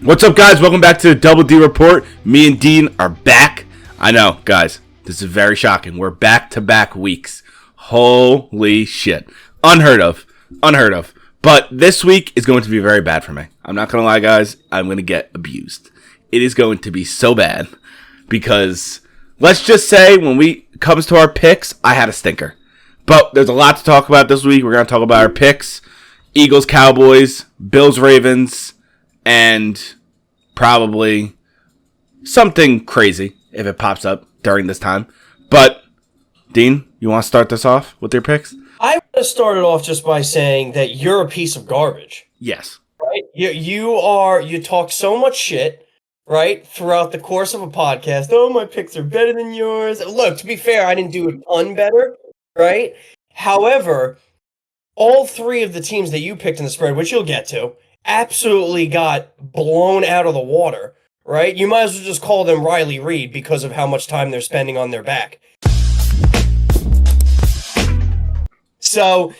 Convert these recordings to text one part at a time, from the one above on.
What's up, guys? Welcome back to the Double D Report. Me and Dean are back. I know, guys, this is very shocking. We're back-to-back weeks. Holy shit. Unheard of. But this week is going to be very bad for me. I'm not going to lie, guys. I'm going to get abused. It is going to be so bad because let's just say when it comes to our picks, I had a stinker. But there's a lot to talk about this week. We're going to talk about our picks. Eagles, Cowboys, Bills, Ravens, and probably something crazy if it pops up during this time. But, Dean, you want to start this off with your picks? I want to start it off just by saying that you're a piece of garbage. Yes. Right? You talk so much shit, right, throughout the course of a podcast. Oh, my picks are better than yours. Look, to be fair, I didn't do a ton better, right? However, all three of the teams that you picked in the spread, which you'll get to, absolutely got blown out of the water, right? You might as well just call them Riley Reid because of how much time they're spending on their back. So,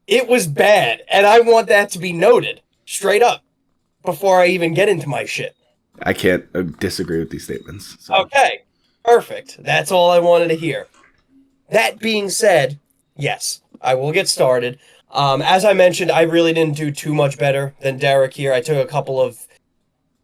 it was bad, and I want that to be noted, straight up, before I even get into my shit. I can't disagree with these statements. So. Okay, perfect. That's all I wanted to hear. That being said, yes, I will get started. As I mentioned, I really didn't do too much better than Derek here. I took a couple of,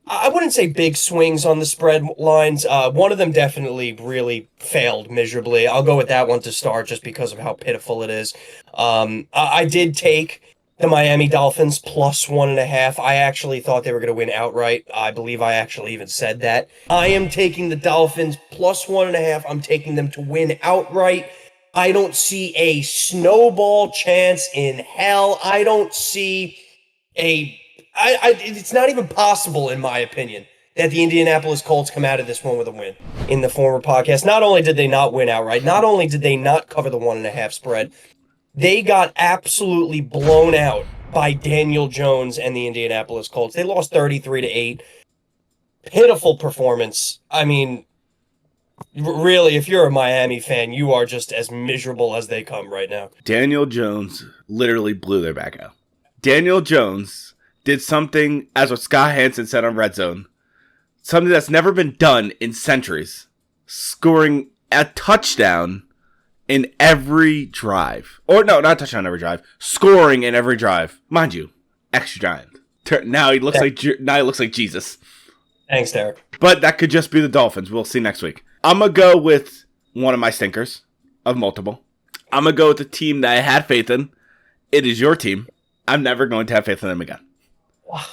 I wouldn't say big swings on the spread lines. One of them definitely really failed miserably. I'll go with that one to start just because of how pitiful it is. I did take the Miami Dolphins plus 1.5. I actually thought they were going to win outright. I believe I actually even said that. I am taking the Dolphins plus 1.5. I'm taking them to win outright. I don't see a snowball chance in hell. I don't see it's not even possible, in my opinion, that the Indianapolis Colts come out of this one with a win. In the former podcast, not only did they not win outright, not only did they not cover the 1.5 spread, they got absolutely blown out by Daniel Jones and the Indianapolis Colts. They lost 33-8. Pitiful performance. I mean, really, if you're a Miami fan, you are just as miserable as they come right now. Daniel Jones literally blew their back out. Daniel Jones did something, as what Scott Hansen said on Red Zone, something that's never been done in centuries. Scoring a touchdown in every drive. Or no, not touchdown in every drive. Scoring in every drive. Mind you, extra giant. Now he looks like Jesus. Thanks, Derek. But that could just be the Dolphins. We'll see next week. I'm going to go with one of my stinkers of multiple. I'm going to go with the team that I had faith in. It is your team. I'm never going to have faith in them again. Wow.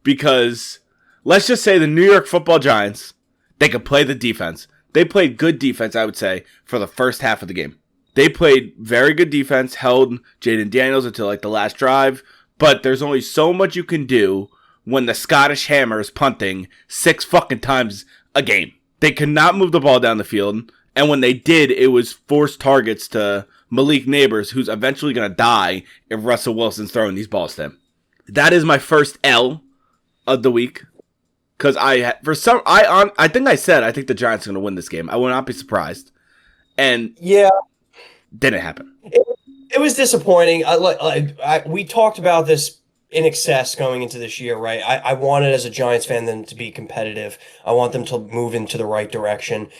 Because let's just say the New York Football Giants, they could play the defense. They played good defense, I would say, for the first half of the game. They played very good defense, held Jaden Daniels until like the last drive. But there's only so much you can do when the Scottish Hammer is punting 6 fucking times a game. They could not move the ball down the field, and when they did, it was forced targets to Malik Neighbors, who's eventually going to die if Russell Wilson's throwing these balls to him. That is my first L of the week, because I think the Giants are going to win this game. I will not be surprised, and yeah, didn't happen. It was disappointing. We talked about this in excess going into this year, right? I wanted, as a Giants fan, them to be competitive. I want them to move into the right direction.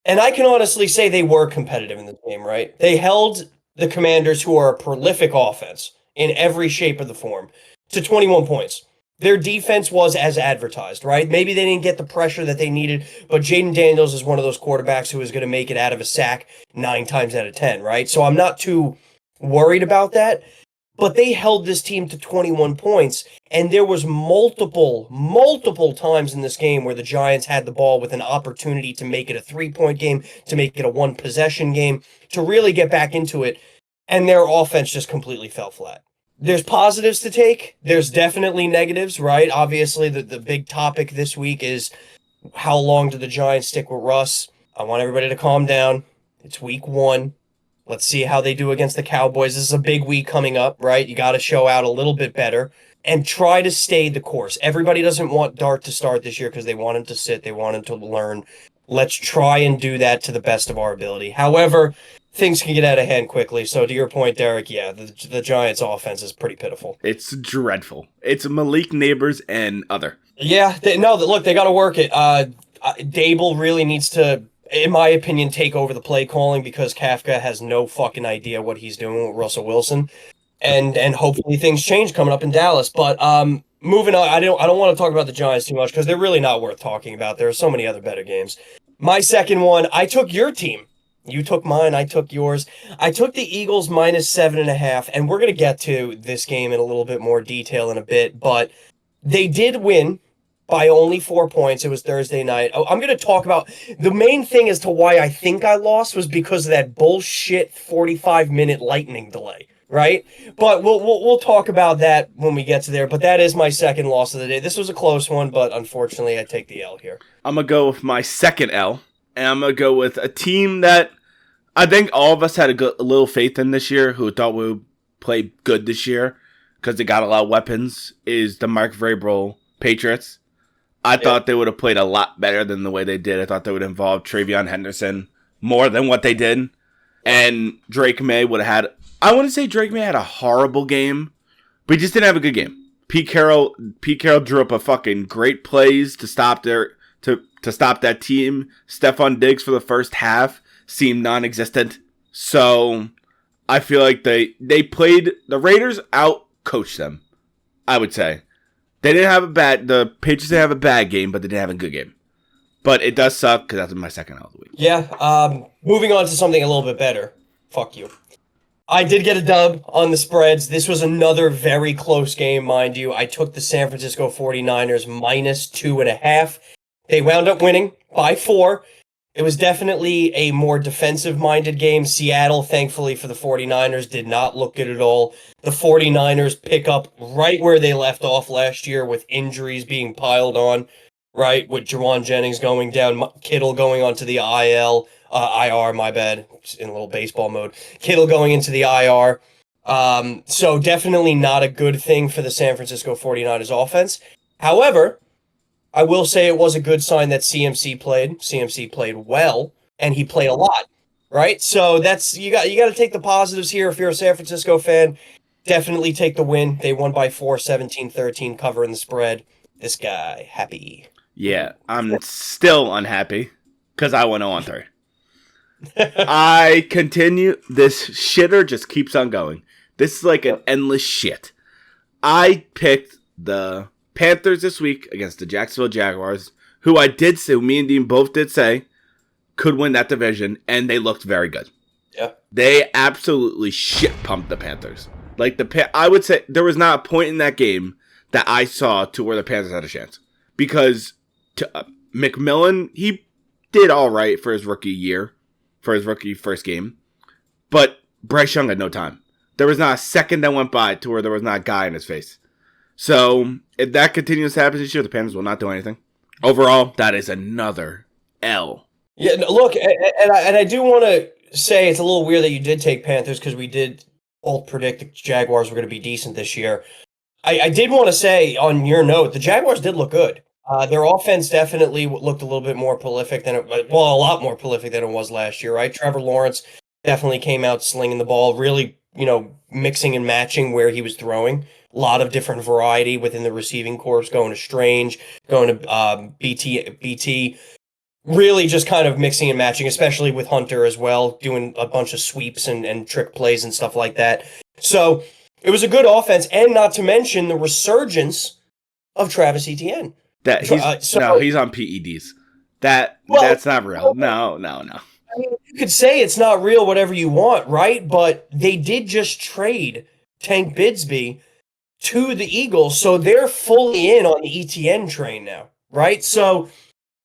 And I can honestly say they were competitive in this game, right? They held the Commanders, who are a prolific offense in every shape of the form, to 21 points. Their defense was as advertised, right? Maybe they didn't get the pressure that they needed, but Jaden Daniels is one of those quarterbacks who is going to make it out of a sack 9 times out of 10, right? So I'm not too worried about that. But they held this team to 21 points, and there was multiple times in this game where the Giants had the ball with an opportunity to make it a 3-point game, to make it a 1-possession game, to really get back into it, and their offense just completely fell flat. There's positives to take. There's definitely negatives, right? Obviously, the big topic this week is how long do the Giants stick with Russ? I want everybody to calm down. It's week 1. Let's see how they do against the Cowboys. This is a big week coming up, right? You got to show out a little bit better and try to stay the course. Everybody doesn't want Dart to start this year because they want him to sit. They want him to learn. Let's try and do that to the best of our ability. However, things can get out of hand quickly. So to your point, Derek, yeah, the Giants' offense is pretty pitiful. It's dreadful. It's Malik Neighbors and other. Yeah, look, they got to work it. Dable really needs to, in my opinion, take over the play calling because Kafka has no fucking idea what he's doing with Russell Wilson, and hopefully things change coming up in Dallas. But moving on, I don't want to talk about the Giants too much because they're really not worth talking about. There are so many other better games. My second one, I took your team. You took mine. I took yours. I took the Eagles -7.5, and we're gonna get to this game in a little bit more detail in a bit, but they did win by only 4 points. It was Thursday night. I'm going to talk about the main thing as to why I think I lost was because of that bullshit 45-minute lightning delay, right? But we'll talk about that when we get to there. But that is my second loss of the day. This was a close one, but unfortunately, I take the L here. I'm going to go with my second L, and I'm going to go with a team that I think all of us had a little faith in this year, who thought we would play good this year because they got a lot of weapons, is the Mark Vrabel Patriots. I thought they would have played a lot better than the way they did. I thought they would involve Travion Henderson more than what they did. And Drake May would have had... I wouldn't say Drake May had a horrible game, but he just didn't have a good game. Pete Carroll drew up a fucking great plays to stop to stop that team. Stephon Diggs for the first half seemed non-existent. So I feel like they played... The Raiders out-coached them, I would say. The Patriots didn't have a bad game, but they didn't have a good game. But it does suck because that's my second out of the week. Yeah, moving on to something a little bit better. Fuck you. I did get a dub on the spreads. This was another very close game, mind you. I took the San Francisco 49ers -2.5. They wound up winning by 4. It was definitely a more defensive-minded game. Seattle, thankfully for the 49ers, did not look good at all. The 49ers pick up right where they left off last year with injuries being piled on, right? With Jawan Jennings going down, Kittle going onto the IR, my bad, in a little baseball mode. Kittle going into the IR. So definitely not a good thing for the San Francisco 49ers offense. However, I will say it was a good sign that CMC played. CMC played well, and he played a lot, right? So that's you got to take the positives here if you're a San Francisco fan. Definitely take the win. They won by 4, 17-13, covering the spread. This guy, happy. Yeah, I'm still unhappy because I went 0-3. I continue. This shitter just keeps on going. This is like an endless shit. I picked the Panthers this week against the Jacksonville Jaguars, who I did say, me and Dean both did say, could win that division, and they looked very good. Yeah. They absolutely shit-pumped the Panthers. I would say there was not a point in that game that I saw to where the Panthers had a chance. Because McMillan, he did all right for his rookie year, for his rookie first game, but Bryce Young had no time. There was not a second that went by to where there was not a guy in his face. So, if that continues to happen this year, the Panthers will not do anything. Overall, that is another L. Yeah, look, and I do want to say it's a little weird that you did take Panthers because we did both predict the Jaguars were going to be decent this year. I did want to say, on your note, the Jaguars did look good. Their offense definitely looked a little bit more prolific a lot more prolific than it was last year, right? Trevor Lawrence definitely came out slinging the ball, really, mixing and matching where he was throwing. A lot of different variety within the receiving corps, going to Strange, going to BT. Really just kind of mixing and matching, especially with Hunter as well, doing a bunch of sweeps and trick plays and stuff like that. So it was a good offense, and not to mention the resurgence of Travis Etienne. He's on PEDs. That's not real. No. I mean, you could say it's not real, whatever you want, right? But they did just trade Tank Bigsby to the Eagles, so they're fully in on the ETN train now, right? So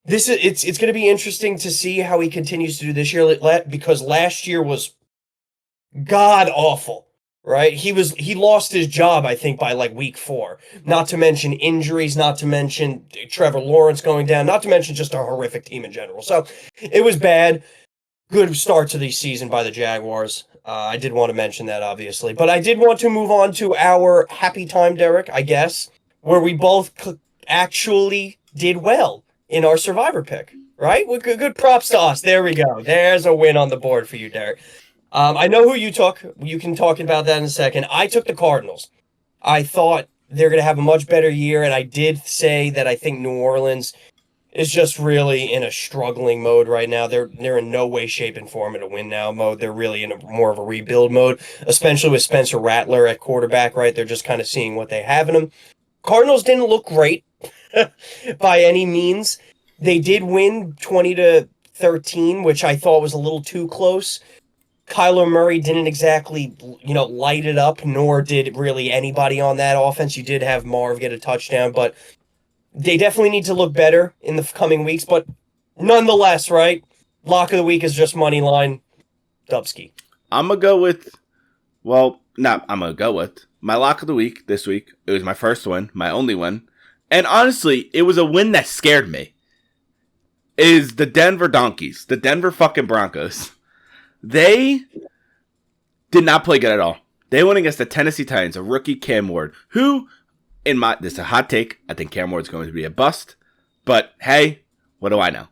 it's going to be interesting to see how he continues to do this year, because last year was god awful, right? He lost his job, I think, by like week 4. Not to mention injuries, not to mention Trevor Lawrence going down, not to mention just a horrific team in general. So it was bad. Good start to the season by the Jaguars. I did want to mention that, obviously. But I did want to move on to our happy time, Derek, I guess, where we both actually did well in our Survivor pick, right? Good props to us. There we go. There's a win on the board for you, Derek. I know who you took. You can talk about that in a second. I took the Cardinals. I thought they're going to have a much better year. And I did say that I think New Orleans is just really in a struggling mode right now. They're in no way, shape, and form in a win now mode. They're really in a more of a rebuild mode, especially with Spencer Rattler at quarterback, right? They're just kind of seeing what they have in them. Cardinals didn't look great by any means. They did win 20-13, which I thought was a little too close. Kyler Murray didn't exactly, light it up, nor did really anybody on that offense. You did have Marv get a touchdown, but they definitely need to look better in the coming weeks. But nonetheless, right? Lock of the week is just money line. Dubsky. I'm going to go with, my lock of the week this week. It was my first win, my only win. And honestly, it was a win that scared me. Is the Denver Donkeys, the Denver fucking Broncos. They did not play good at all. They went against the Tennessee Titans, a rookie Cam Ward, who, this is a hot take, I think Cam Ward's going to be a bust. But hey, what do I know?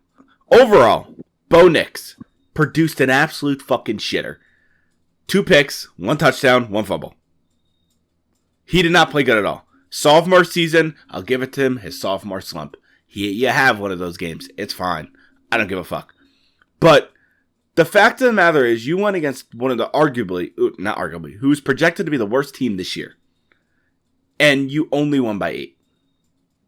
Overall, Bo Nix produced an absolute fucking shitter. 2 picks, 1 touchdown, 1 fumble. He did not play good at all. Sophomore season, I'll give it to him, his sophomore slump. You have one of those games. It's fine. I don't give a fuck. But the fact of the matter is you went against one of the who's projected to be the worst team this year. And you only won by 8.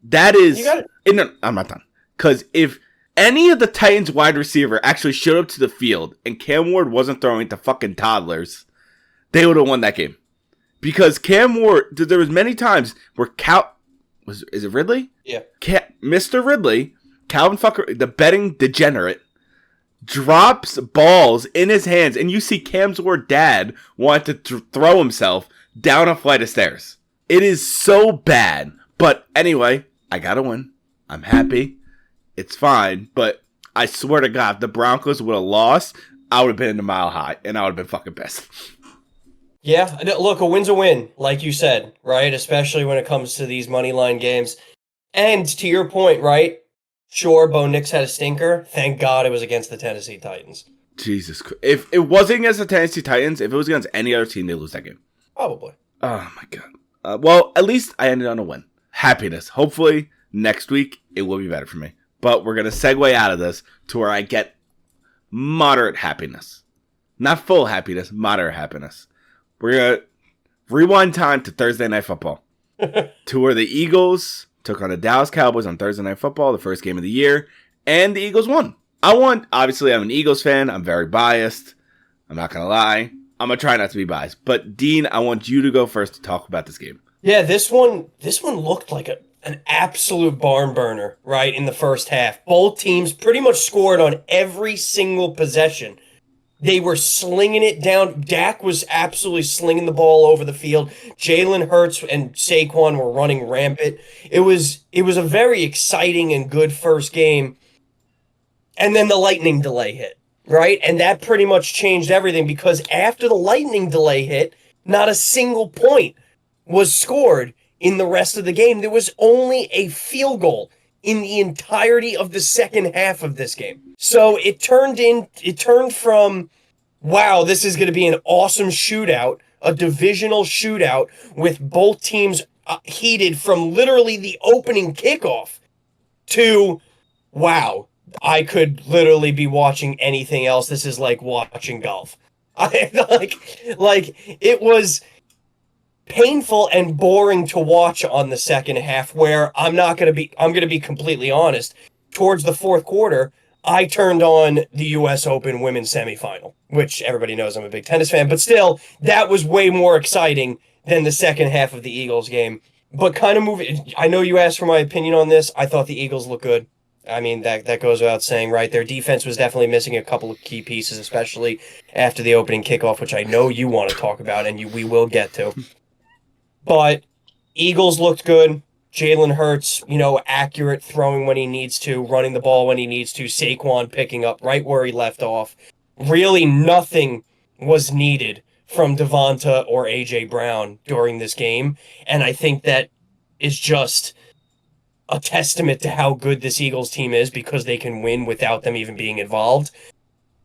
That is... You got it. No, I'm not done. Because if any of the Titans wide receiver actually showed up to the field and Cam Ward wasn't throwing to fucking toddlers, they would have won that game. Because Cam Ward... There was many times where is it Ridley? Yeah. Mr. Ridley, Calvin Fucker, the betting degenerate, drops balls in his hands, and you see Cam's Ward dad want to throw himself down a flight of stairs. It is so bad. But anyway, I got to win. I'm happy. It's fine. But I swear to God, if the Broncos would have lost, I would have been in the mile high, and I would have been fucking pissed. Yeah, look, a win's a win, like you said, right? Especially when it comes to these money line games. And to your point, right? Sure, Bo Nix had a stinker. Thank God it was against the Tennessee Titans. Jesus Christ. If it wasn't against the Tennessee Titans, if it was against any other team, they'd lose that game. Probably. Oh, my God. Well, at least I ended on a win. Happiness. Hopefully, next week, it will be better for me. But we're going to segue out of this to where I get moderate happiness. Not full happiness, moderate happiness. We're going to rewind time to Thursday Night Football. To where the Eagles took on the Dallas Cowboys on Thursday Night Football, the first game of the year, and the Eagles won. Obviously, I'm an Eagles fan. I'm very biased. I'm not going to lie. I'm going to try not to be biased. But, Dean, I want you to go first to talk about this game. Yeah, this one looked like an absolute barn burner, right, in the first half. Both teams pretty much scored on every single possession. They were slinging it down. Dak was absolutely slinging the ball over the field. Jalen Hurts and Saquon were running rampant. It was a very exciting and good first game. And then the lightning delay hit, right? And that pretty much changed everything because after the lightning delay hit, not a single point was scored in the rest of the game. There was only a field goal in the entirety of the second half of this game. So it turned from, wow, this is going to be an awesome shootout, a divisional shootout with both teams heated from literally the opening kickoff to, wow, I could literally be watching anything else. This is like watching golf. It was painful and boring to watch on the second half where I'm going to be completely honest. Towards the fourth quarter, I turned on the U.S. Open women's semifinal, which everybody knows I'm a big tennis fan, but still, that was way more exciting than the second half of the Eagles game. But kind of moving, I know you asked for my opinion on this. I thought the Eagles looked good. I mean, that goes without saying, right? Their defense was definitely missing a couple of key pieces, especially after the opening kickoff, which I know you want to talk about, and we will get to. But Eagles looked good. Jalen Hurts, accurate, throwing when he needs to, running the ball when he needs to, Saquon picking up right where he left off. Really nothing was needed from Devonta or A.J. Brown during this game, and I think that is just a testament to how good this Eagles team is because they can win without them even being involved.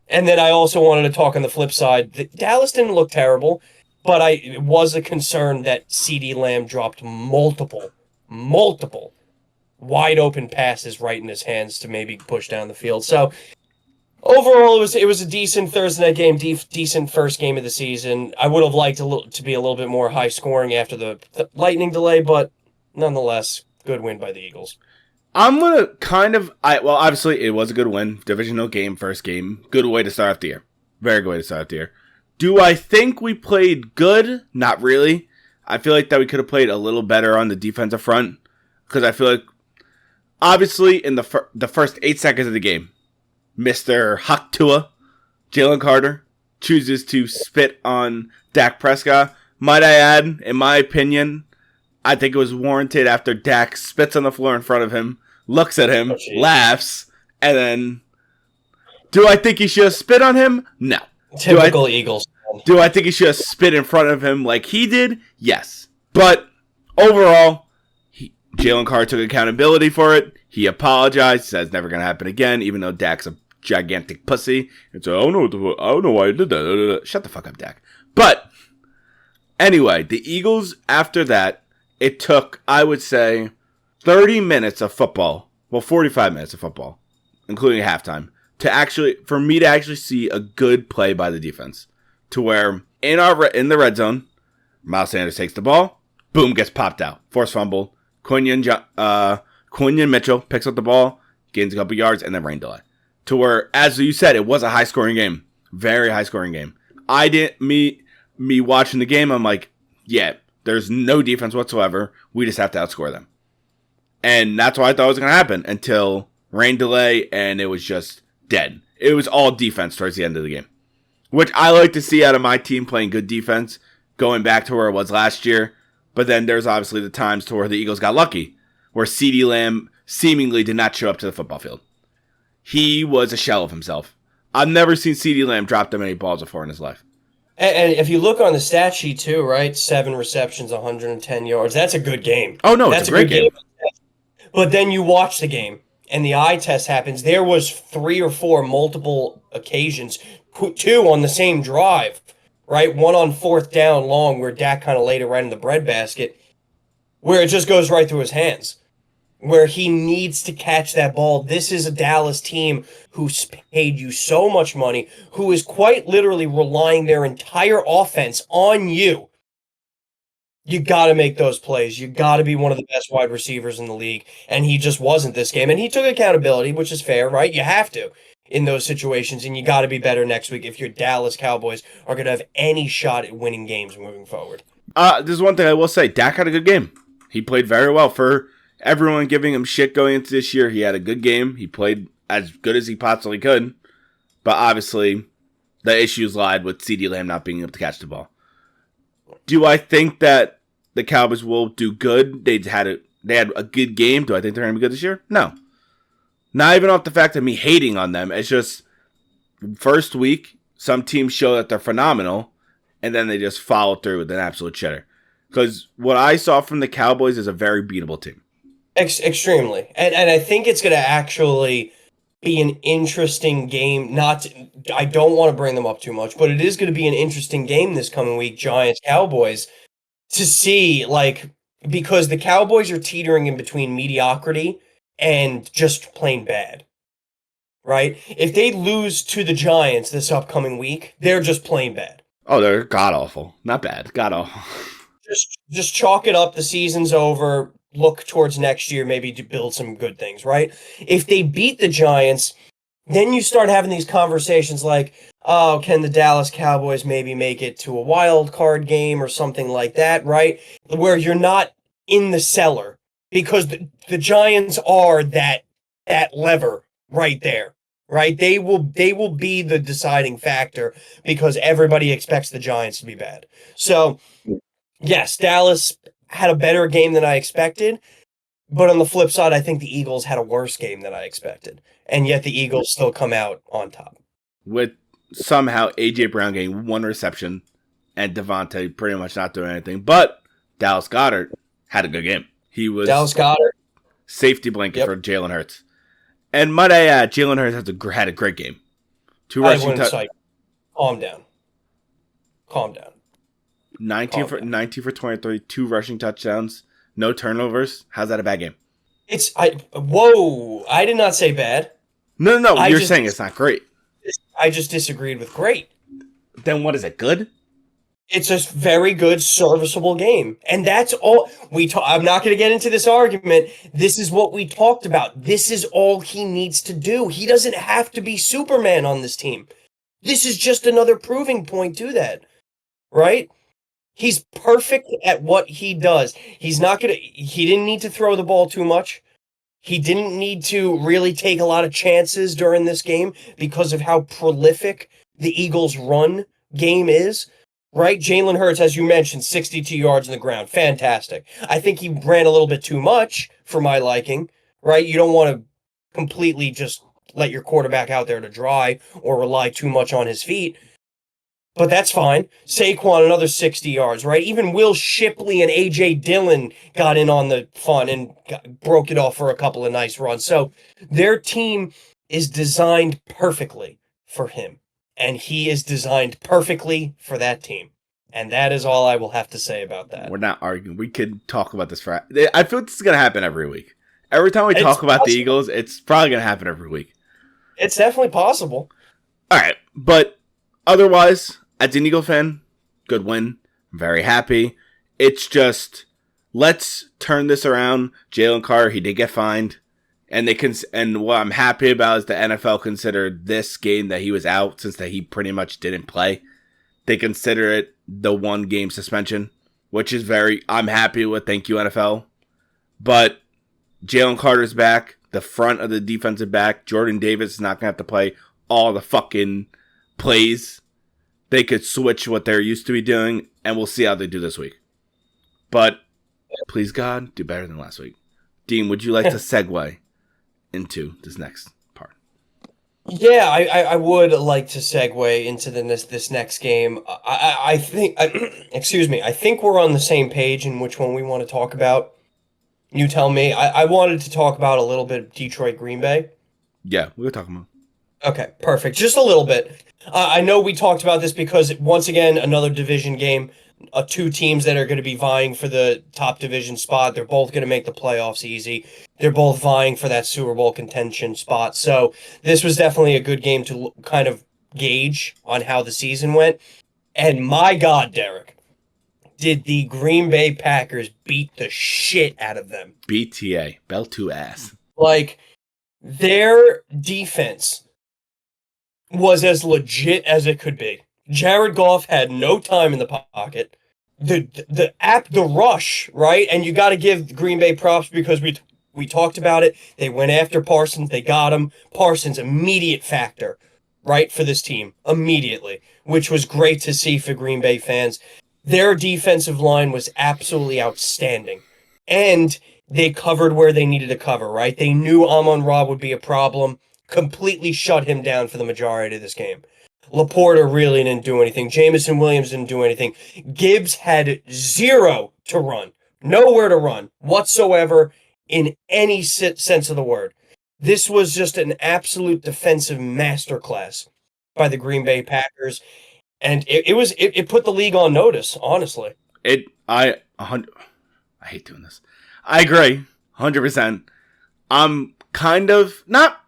And then I also wanted to talk on the flip side. Dallas didn't look terrible. but it was a concern that CeeDee Lamb dropped multiple wide open passes right in his hands to maybe push down the field. So overall, it was a decent Thursday night game, decent first game of the season. I would have liked to be a little bit more high scoring after the lightning delay, but nonetheless, good win by the Eagles. I'm going to well, obviously, it was a good win. Divisional game, first game. Good way to start off the year. Very good way to start off the year. Do I think we played good? Not really. I feel like that we could have played a little better on the defensive front. Because I feel like, obviously, in the first 8 seconds of the game, Mr. Huck Tua, Jalen Carter, chooses to spit on Dak Prescott. Might I add, in my opinion, I think it was warranted after Dak spits on the floor in front of him, looks at him, laughs, and then... Do I think he should have spit on him? No. Typical Eagles. Do I think he should have spit in front of him like he did? Yes. But overall, Jalen Carter took accountability for it. He apologized. Says never going to happen again, even though Dak's a gigantic pussy. And so, I don't know why I did that. Shut the fuck up, Dak. But anyway, the Eagles, after that, it took, I would say, 30 minutes of football. Well, 45 minutes of football, including halftime, for me to actually see a good play by the defense. To where, in the red zone, Miles Sanders takes the ball, boom, gets popped out. Forced fumble. Quinion Mitchell picks up the ball, gains a couple yards, and then rain delay. To where, as you said, it was a high-scoring game. Very high-scoring game. Me watching the game, I'm like, yeah, there's no defense whatsoever. We just have to outscore them. And that's what I thought was going to happen until rain delay, and it was just dead. It was all defense towards the end of the game. Which I like to see out of my team playing good defense, going back to where it was last year. But then there's obviously the times to where the Eagles got lucky, where CeeDee Lamb seemingly did not show up to the football field. He was a shell of himself. I've never seen CeeDee Lamb drop that many balls before in his life. And if you look on the stat sheet too, right? 7 receptions, 110 yards. That's a good game. Oh, no, it's a great game. But then you watch the game, and the eye test happens. There was 3 or 4 multiple occasions, 2 on the same drive, right? One on 4th down long where Dak kind of laid it right in the breadbasket, where it just goes right through his hands, where he needs to catch that ball. This is a Dallas team who's paid you so much money, who is quite literally relying their entire offense on you. You got to make those plays. You got to be one of the best wide receivers in the league, and he just wasn't this game. And he took accountability, which is fair, right? You have to in those situations, and you got to be better next week if your Dallas Cowboys are going to have any shot at winning games moving forward. There's one thing I will say. Dak had a good game. He played very well. For everyone giving him shit going into this year, he had a good game. He played as good as he possibly could. But obviously, the issues lied with CeeDee Lamb not being able to catch the ball. Do I think that the Cowboys will do good? They had a good game. Do I think they're going to be good this year? No. Not even off the fact of me hating on them. It's just, first week, some teams show that they're phenomenal, and then they just follow through with an absolute shitter. Because what I saw from the Cowboys is a very beatable team. Extremely. And I think it's going to actually be an interesting game. I don't want to bring them up too much, but it is going to be an interesting game this coming week, Giants-Cowboys, to see, because the Cowboys are teetering in between mediocrity and just plain bad, right? If they lose to the Giants this upcoming week, they're just plain bad. Oh, they're god-awful. Not bad. God-awful. Just chalk it up. The season's over. Look towards next year, maybe to build some good things, right? If they beat the Giants, then you start having these conversations like, oh, can the Dallas Cowboys maybe make it to a wild card game or something like that, right? Where you're not in the cellar because the Giants are that lever right there, right? They will be the deciding factor because everybody expects the Giants to be bad. So, yes, Dallas had a better game than I expected, but on the flip side, I think the Eagles had a worse game than I expected, and yet the Eagles still come out on top. With somehow A.J. Brown getting 1 reception and Devontae pretty much not doing anything, but Dallas Goedert had a good game. He was Dallas Goedert safety blanket for Jalen Hurts. And might I add, Jalen Hurts had a great game. 2 rushing touchdowns. Calm down. 19 for 23, 2 rushing touchdowns, no turnovers. How's that a bad game? Whoa! I did not say bad. No. I You're just saying it's not great. I just disagreed with great. Then what is it? Good? It's a very good, serviceable game. And that's all I'm not going to get into this argument. This is what we talked about. This is all he needs to do. He doesn't have to be Superman on this team. This is just another proving point to that, right? He's perfect at what he does. He didn't need to throw the ball too much. He didn't need to really take a lot of chances during this game because of how prolific the Eagles' run game is. Right? Jalen Hurts, as you mentioned, 62 yards on the ground. Fantastic. I think he ran a little bit too much for my liking, right? You don't want to completely just let your quarterback out there to dry or rely too much on his feet. But that's fine. Saquon, another 60 yards, right? Even Will Shipley and A.J. Dillon got in on the fun and broke it off for a couple of nice runs. So their team is designed perfectly for him. And he is designed perfectly for that team. And that is all I will have to say about that. We're not arguing. We could talk about this for... I feel this is going to happen every week. Every time we talk about the Eagles, it's probably going to happen every week. It's definitely possible. All right. But otherwise, as an Eagle fan, good win. I'm very happy. It's just, let's turn this around. Jalen Carter, he did get fined. And what I'm happy about is the NFL considered this game that he was out, since that he pretty much didn't play. They consider it the 1-game suspension, which is I'm happy with. Thank you, NFL. But Jalen Carter's back. The front of the defensive back. Jordan Davis is not going to have to play all the fucking plays. They could switch what they're used to be doing, and we'll see how they do this week. But please, God, do better than last week. Dean, would you like to segue into this next part? Yeah, I would like to segue into this next game. I think, excuse me, I think we're on the same page in which one we want to talk about. You tell me. I wanted to talk about a little bit of Detroit Green Bay. Yeah, we were talking about. Okay, perfect. Just a little bit. I know we talked about this because, once again, another division game. Two teams that are going to be vying for the top division spot. They're both going to make the playoffs easy. They're both vying for that Super Bowl contention spot. So this was definitely a good game to kind of gauge on how the season went. And my God, Derek, did the Green Bay Packers beat the shit out of them. BTA, belt to ass. Like, their defense was as legit as it could be. Jared Goff had no time in the pocket. The rush, right? And you got to give Green Bay props because we talked about it. They went after Parsons. They got him. Parsons, immediate factor, right, for this team. Immediately, which was great to see for Green Bay fans. Their defensive line was absolutely outstanding. And they covered where they needed to cover, right? They knew Amon-Ra would be a problem. Completely shut him down for the majority of this game. Laporta really didn't do anything. Jameson Williams didn't do anything. Gibbs had zero to run. Nowhere to run whatsoever in any sense of the word. This was just an absolute defensive masterclass by the Green Bay Packers. And it put the league on notice, honestly. I hate doing this. I agree, 100%. I'm kind of not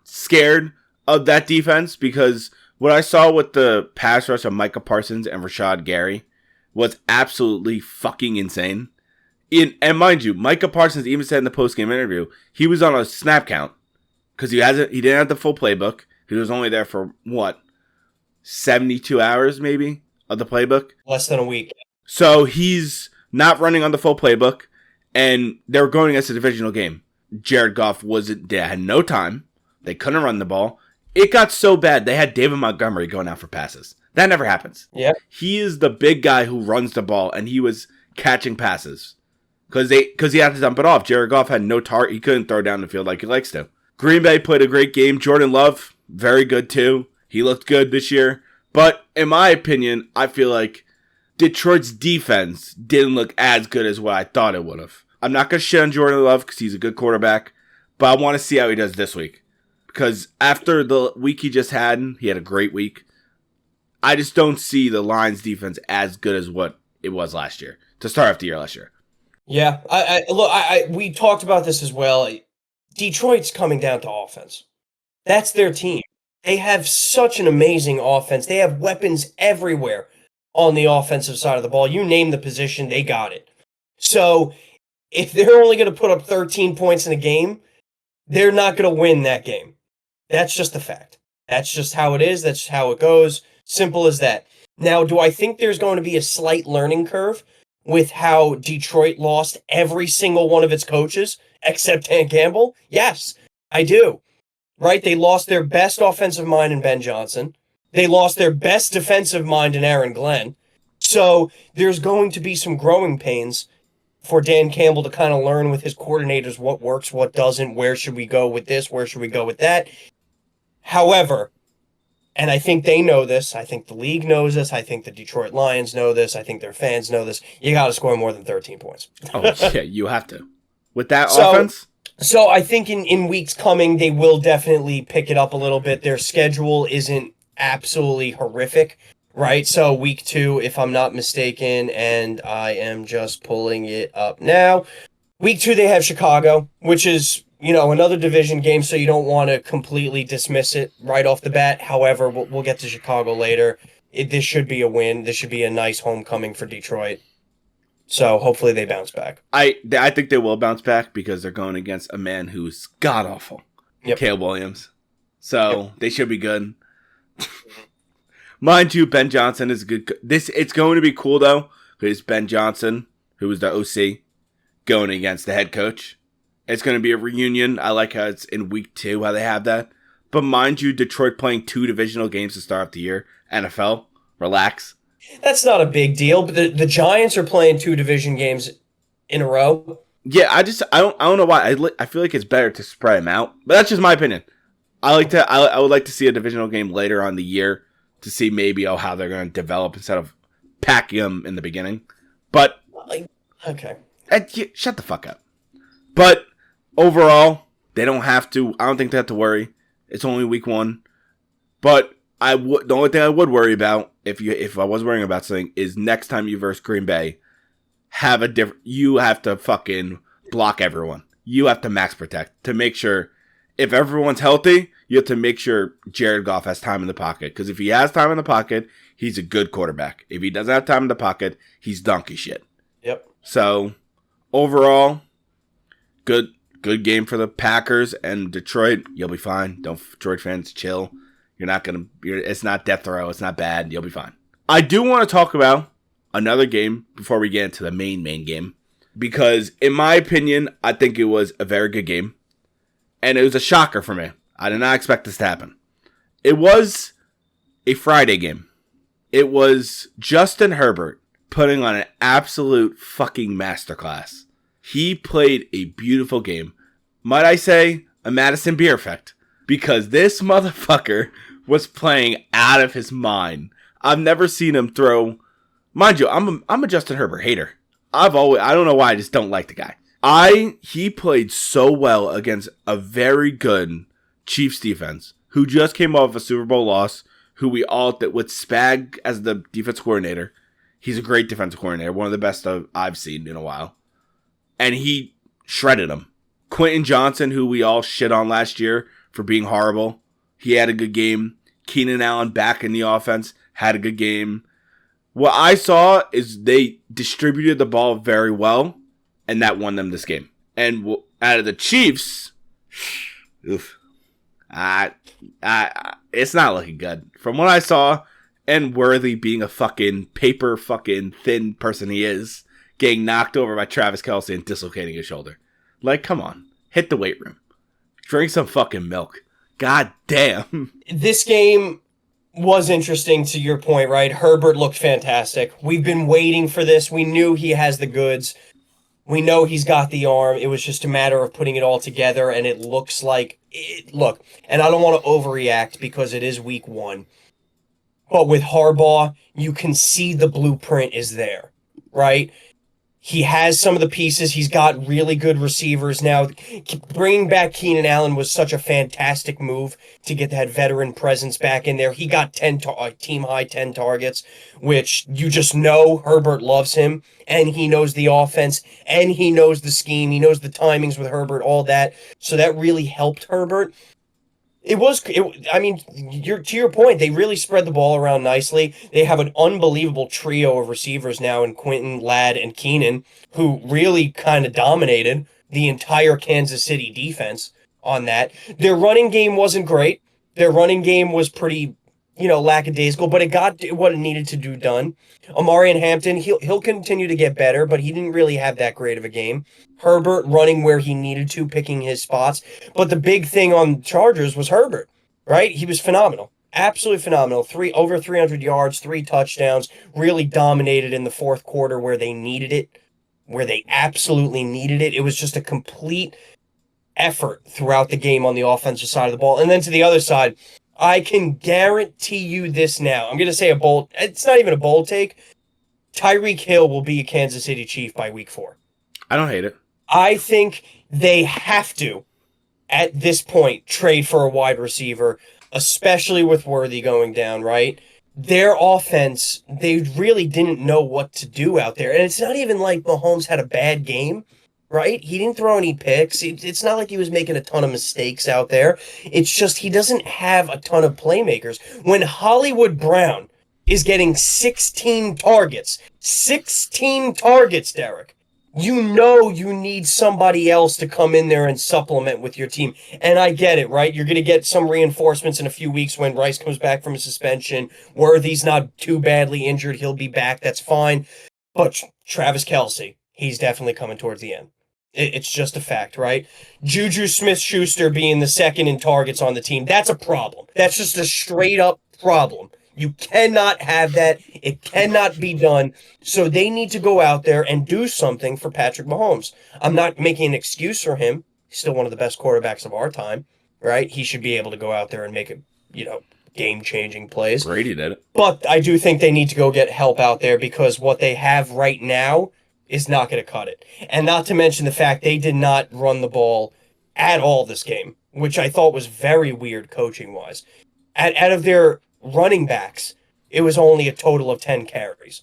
scared of that defense because what I saw with the pass rush of Micah Parsons and Rashad Gary was absolutely fucking insane. And mind you, Micah Parsons even said in the post-game interview, he was on a snap count because he didn't have the full playbook. He was only there for, 72 hours maybe of the playbook? Less than a week. So he's not running on the full playbook, and they were going against a divisional game. Jared Goff had no time. They couldn't run the ball. It got so bad, they had David Montgomery going out for passes. That never happens. Yeah. He is the big guy who runs the ball, and he was catching passes. Because he had to dump it off. Jared Goff had no target. He couldn't throw down the field like he likes to. Green Bay played a great game. Jordan Love, very good too. He looked good this year. But in my opinion, I feel like Detroit's defense didn't look as good as what I thought it would have. I'm not going to shit on Jordan Love because he's a good quarterback. But I want to see how he does this week. Because after the week he just had a great week. I just don't see the Lions defense as good as what it was last year to start off the year last year. Yeah, we talked about this as well. Detroit's coming down to offense. That's their team. They have such an amazing offense. They have weapons everywhere on the offensive side of the ball. You name the position, they got it. So if they're only going to put up 13 points in a game, they're not going to win that game. That's just a fact. That's just how it is. That's how it goes. Simple as that. Now, do I think there's going to be a slight learning curve with how Detroit lost every single one of its coaches except Dan Campbell? Yes, I do. Right? They lost their best offensive mind in Ben Johnson. They lost their best defensive mind in Aaron Glenn. So there's going to be some growing pains for Dan Campbell to kind of learn with his coordinators what works, what doesn't, where should we go with this, where should we go with that. However, and I think they know this, I think the league knows this, I think the Detroit Lions know this, I think their fans know this, you got to score more than 13 points. Oh, yeah, you have to. With that offense? So I think in weeks coming, they will definitely pick it up a little bit. Their schedule isn't absolutely horrific, right? So week 2, if I'm not mistaken, and I am just pulling it up now. Week 2, they have Chicago, which is, another division game, so you don't want to completely dismiss it right off the bat. However, we'll get to Chicago later. This should be a win. This should be a nice homecoming for Detroit. So hopefully they bounce back. I think they will bounce back because they're going against a man who's god-awful, Caleb Williams. So They should be good. Mind you, Ben Johnson is good. It's going to be cool, though, because Ben Johnson, who was the OC, going against the head coach. It's going to be a reunion. I like how it's in week 2, how they have that. But mind you, Detroit playing 2 divisional games to start off the year. NFL, relax. That's not a big deal, but the Giants are playing 2 division games in a row. Yeah, I don't know why. I feel like it's better to spread them out, but that's just my opinion. I would like to see a divisional game later on the year to see maybe how they're going to develop instead of packing them in the beginning. But okay, shut the fuck up. But overall, they don't have to. I don't think they have to worry. It's only week 1, but the only thing I would worry about if I was worrying about something is next time you verse Green Bay, you have to fucking block everyone. You have to max protect to make sure if everyone's healthy, you have to make sure Jared Goff has time in the pocket. Because if he has time in the pocket, he's a good quarterback. If he doesn't have time in the pocket, he's donkey shit. Yep. So overall, good game for the Packers and Detroit. You'll be fine. Detroit fans, chill. It's not death row. It's not bad. You'll be fine. I do want to talk about another game before we get into the main game. Because in my opinion, I think it was a very good game. And it was a shocker for me. I did not expect this to happen. It was a Friday game. It was Justin Herbert putting on an absolute fucking masterclass. He played a beautiful game. Might I say, a Madison Beer effect. Because this motherfucker was playing out of his mind. I've never seen him throw. Mind you, I'm a Justin Herbert hater. I don't know why, I just don't like the guy. He played so well against a very good Chiefs defense, who just came off a Super Bowl loss, who we all, with Spag as the defense coordinator. He's a great defensive coordinator, one of the best I've seen in a while. And he shredded him. Quentin Johnson, who we all shit on last year for being horrible, he had a good game. Keenan Allen back in the offense, had a good game. What I saw is they distributed the ball very well, and that won them this game. And out of the Chiefs, it's not looking good. From what I saw, and Worthy being a fucking paper fucking thin person he is, getting knocked over by Travis Kelce and dislocating his shoulder. Like, come on. Hit the weight room. Drink some fucking milk. God damn. This game was interesting to your point, right? Herbert looked fantastic. We've been waiting for this. We knew he has the goods. We know he's got the arm. It was just a matter of putting it all together, and it looks like look, and I don't want to overreact because it is week 1. But with Harbaugh, you can see the blueprint is there, right? He has some of the pieces. He's got really good receivers now. Bringing back Keenan Allen was such a fantastic move to get that veteran presence back in there. He got team high 10 targets, which you just know Herbert loves him, and he knows the offense, and he knows the scheme. He knows the timings with Herbert, all that. So that really helped Herbert. I mean, to your point, they really spread the ball around nicely. They have an unbelievable trio of receivers now in Quentin, Ladd, and Keenan, who really kind of dominated the entire Kansas City defense on that. Their running game wasn't great. Their running game was pretty, lackadaisical, but it got what it needed to do done. Amari and Hampton, he'll continue to get better, but he didn't really have that great of a game. Herbert running where he needed to, picking his spots. But the big thing on Chargers was Herbert, right? He was phenomenal. Absolutely phenomenal. Over 300 yards, 3 touchdowns, really dominated in the fourth quarter where they needed it, where they absolutely needed it. It was just a complete effort throughout the game on the offensive side of the ball. And then to the other side, I can guarantee you this now. I'm going to say it's not even a bold take. Tyreek Hill will be a Kansas City Chief by week 4. I don't hate it. I think they have to, at this point, trade for a wide receiver, especially with Worthy going down, right? Their offense, they really didn't know what to do out there. And it's not even like Mahomes had a bad game, right? He didn't throw any picks. It's not like he was making a ton of mistakes out there. It's just he doesn't have a ton of playmakers. When Hollywood Brown is getting 16 targets, Derek, you know you need somebody else to come in there and supplement with your team. And I get it, right? You're going to get some reinforcements in a few weeks when Rice comes back from a suspension. Worthy's not too badly injured. He'll be back. That's fine. But Travis Kelce, he's definitely coming towards the end. It's just a fact, right? Juju Smith-Schuster being the second in targets on the team, that's a problem. That's just a straight up problem. You cannot have that. It cannot be done. So they need to go out there and do something for Patrick Mahomes. I'm not making an excuse for him. He's still one of the best quarterbacks of our time, right? He should be able to go out there and make game-changing plays. Brady did it. But I do think they need to go get help out there because what they have right now is not going to cut it. And not to mention the fact they did not run the ball at all this game, which I thought was very weird coaching-wise. Out of their running backs, it was only a total of 10 carries.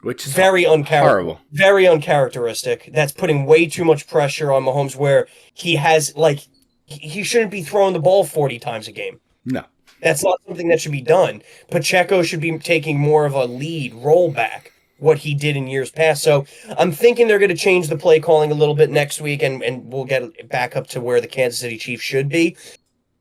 Which is very horrible. Very uncharacteristic. That's putting way too much pressure on Mahomes where he has, he shouldn't be throwing the ball 40 times a game. No. That's not something that should be done. Pacheco should be taking more of a lead rollback, what he did in years past. So I'm thinking they're going to change the play calling a little bit next week, and we'll get back up to where the Kansas City Chiefs should be.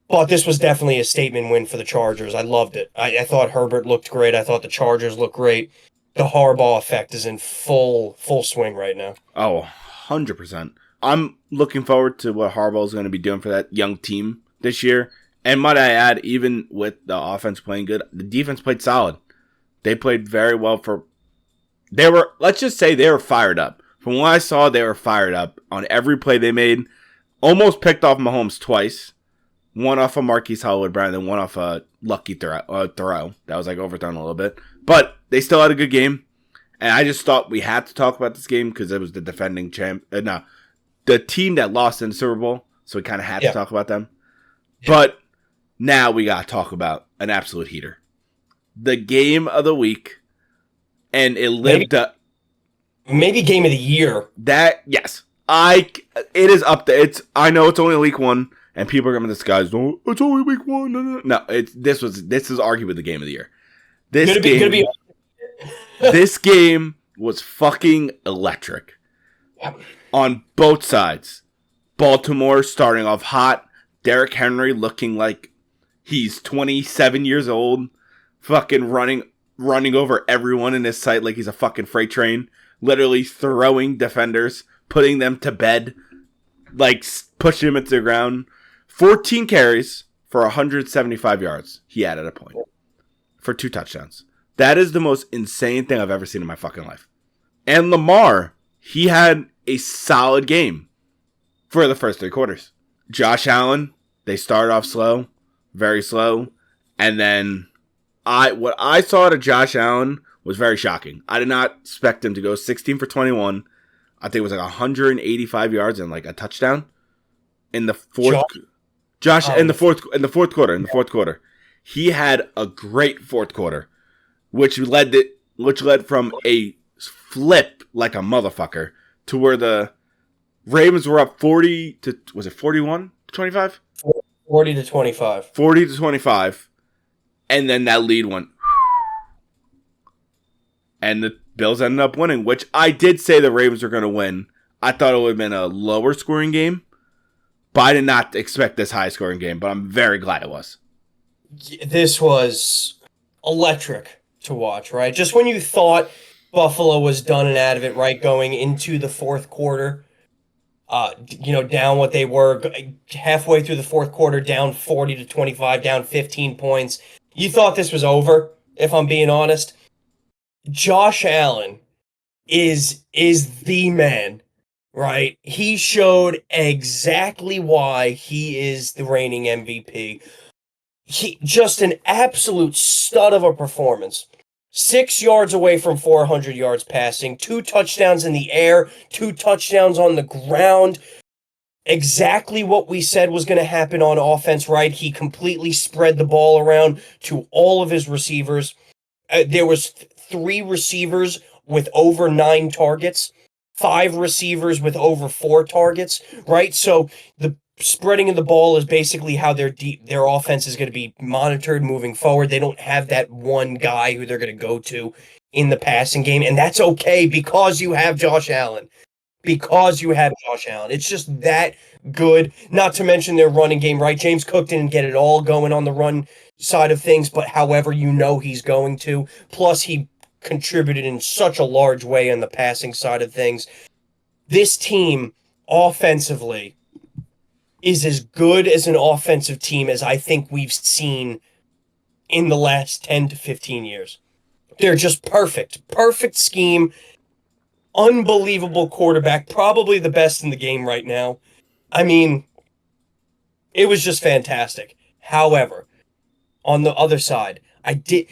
But this was definitely a statement win for the Chargers. I loved it. I thought Herbert looked great. I thought the Chargers looked great. The Harbaugh effect is in full swing right now. Oh, 100%. I'm looking forward to what Harbaugh is going to be doing for that young team this year. And might I add, even with the offense playing good, the defense played solid. They played very well let's just say they were fired up. From what I saw, they were fired up on every play they made. Almost picked off Mahomes twice. One off of Marquise Hollywood-Brown, then one off a lucky throw. That was overthrown a little bit. But they still had a good game. And I just thought we had to talk about this game because it was the defending the team that lost in the Super Bowl. So we kind of had to talk about them. Yeah. But now we got to talk about an absolute heater. The game of the week. And it lived up. Maybe game of the year. Yes. It is up there. I know it's only week 1. And people are going to disguise, oh, it's only week 1. No, this is arguably the game of the year. This game was fucking electric. Yep. On both sides. Baltimore starting off hot. Derrick Henry looking like he's 27 years old. Fucking running over everyone in his sight like he's a fucking freight train. Literally throwing defenders, putting them to bed, pushing them into the ground. 14 carries for 175 yards. He added a point for 2 touchdowns. That is the most insane thing I've ever seen in my fucking life. And Lamar, he had a solid game for the first 3 quarters. Josh Allen, they started off slow, very slow. And then what I saw to Josh Allen was very shocking. I did not expect him to go 16 for 21, I think it was like 185 yards and like a touchdown in the fourth. Josh in the fourth quarter. He had a great fourth quarter, which led from a flip like a motherfucker to where the Ravens were up 40 to, was it 41 to 25? 40 to 25. 40 to 25. And then that lead went. And the Bills ended up winning, which I did say the Ravens were going to win. I thought it would have been a lower scoring game. But I did not expect this high scoring game, but I'm very glad it was. This was electric to watch, right? Just when you thought Buffalo was done and out of it, right, going into the fourth quarter, down what they were halfway through the fourth quarter, down 40 to 25, down 15 points. You thought this was over, if I'm being honest. Josh Allen is the man, right? He showed exactly why he is the reigning MVP. He just an absolute stud of a performance. 6 yards away from 400 yards passing, 2 touchdowns in the air, 2 touchdowns on the ground. Exactly what we said was going to happen on offense, right? He completely spread the ball around to all of his receivers. There was 3 receivers with over 9 targets, 5 receivers with over 4 targets, right? So the spreading of the ball is basically how their offense is going to be monitored moving forward. They don't have that one guy who they're going to go to in the passing game, and that's okay because you have Josh Allen. It's just that good. Not to mention their running game, right? James Cook didn't get it all going on the run side of things, but however, he's going to. Plus, he contributed in such a large way on the passing side of things. This team, offensively, is as good as an offensive team as I think we've seen in the last 10 to 15 years. They're just perfect. Perfect scheme. Unbelievable quarterback. Probably the best in the game right now. I mean, it was just fantastic. However, on the other side, the